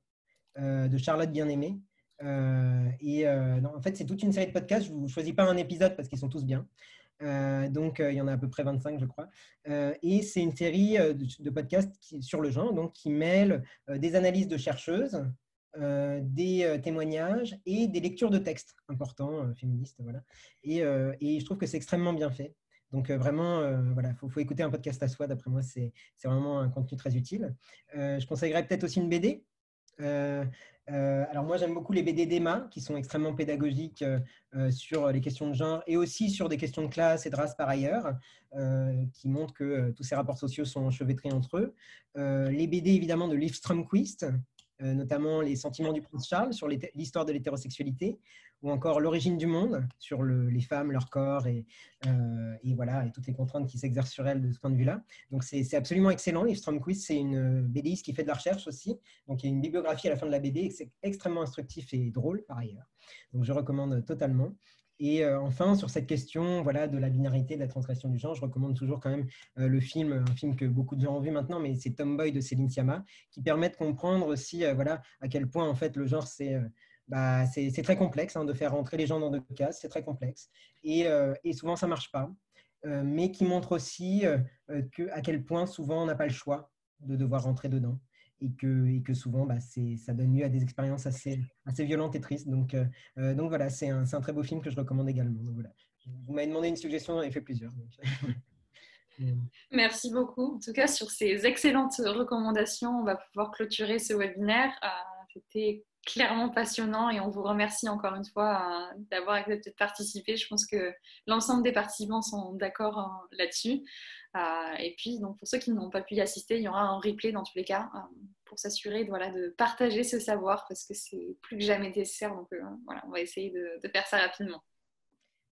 De Charlotte Bien-Aimée. En fait, c'est toute une série de podcasts. Je ne vous choisis pas un épisode parce qu'ils sont tous bien. Donc, il y en a à peu près 25, je crois. Et c'est une série de podcasts sur le genre, donc, qui mêlent des analyses de chercheuses des témoignages et des lectures de textes importants, féministes. Voilà. Et je trouve que c'est extrêmement bien fait. Donc vraiment, voilà, faut écouter un podcast à soi. D'après moi, c'est vraiment un contenu très utile. Je conseillerais peut-être aussi une BD. Alors moi, j'aime beaucoup les BD d'Emma, qui sont extrêmement pédagogiques sur les questions de genre et aussi sur des questions de classe et de race par ailleurs, qui montrent que tous ces rapports sociaux sont enchevêtrés entre eux. Les BD évidemment de Liv Strömquist, notamment Les sentiments du prince Charles sur l'histoire de l'hétérosexualité, ou encore L'origine du monde sur les femmes, leur corps et voilà, et toutes les contraintes qui s'exercent sur elles de ce point de vue-là. Donc c'est absolument excellent. Liv Strömquist, c'est une BDiste qui fait de la recherche aussi. Donc il y a une bibliographie à la fin de la BD et c'est extrêmement instructif et drôle par ailleurs. Donc je recommande totalement. Et enfin, sur cette question voilà, de la binarité, de la transgression du genre, je recommande toujours quand même un film que beaucoup de gens ont vu maintenant, mais c'est Tomboy de Céline Sciamma, qui permet de comprendre aussi voilà, à quel point en fait, le genre, c'est très complexe de faire rentrer les gens dans deux cases, c'est très complexe. Et souvent, ça ne marche pas. Mais qui montre aussi à quel point souvent on n'a pas le choix de devoir rentrer dedans. Et que souvent, ça donne lieu à des expériences assez violentes et tristes. Donc voilà, c'est un très beau film que je recommande également. Donc, voilà. Vous m'avez demandé une suggestion, j'en ai fait plusieurs. Merci beaucoup. En tout cas, sur ces excellentes recommandations, on va pouvoir clôturer ce webinaire. C'était clairement passionnant et on vous remercie encore une fois d'avoir accepté de participer. Je pense que l'ensemble des participants sont d'accord là-dessus. Et puis, donc, pour ceux qui n'ont pas pu y assister, il y aura un replay dans tous les cas pour s'assurer de partager ce savoir parce que c'est plus que jamais nécessaire. Donc, voilà, on va essayer de faire ça rapidement.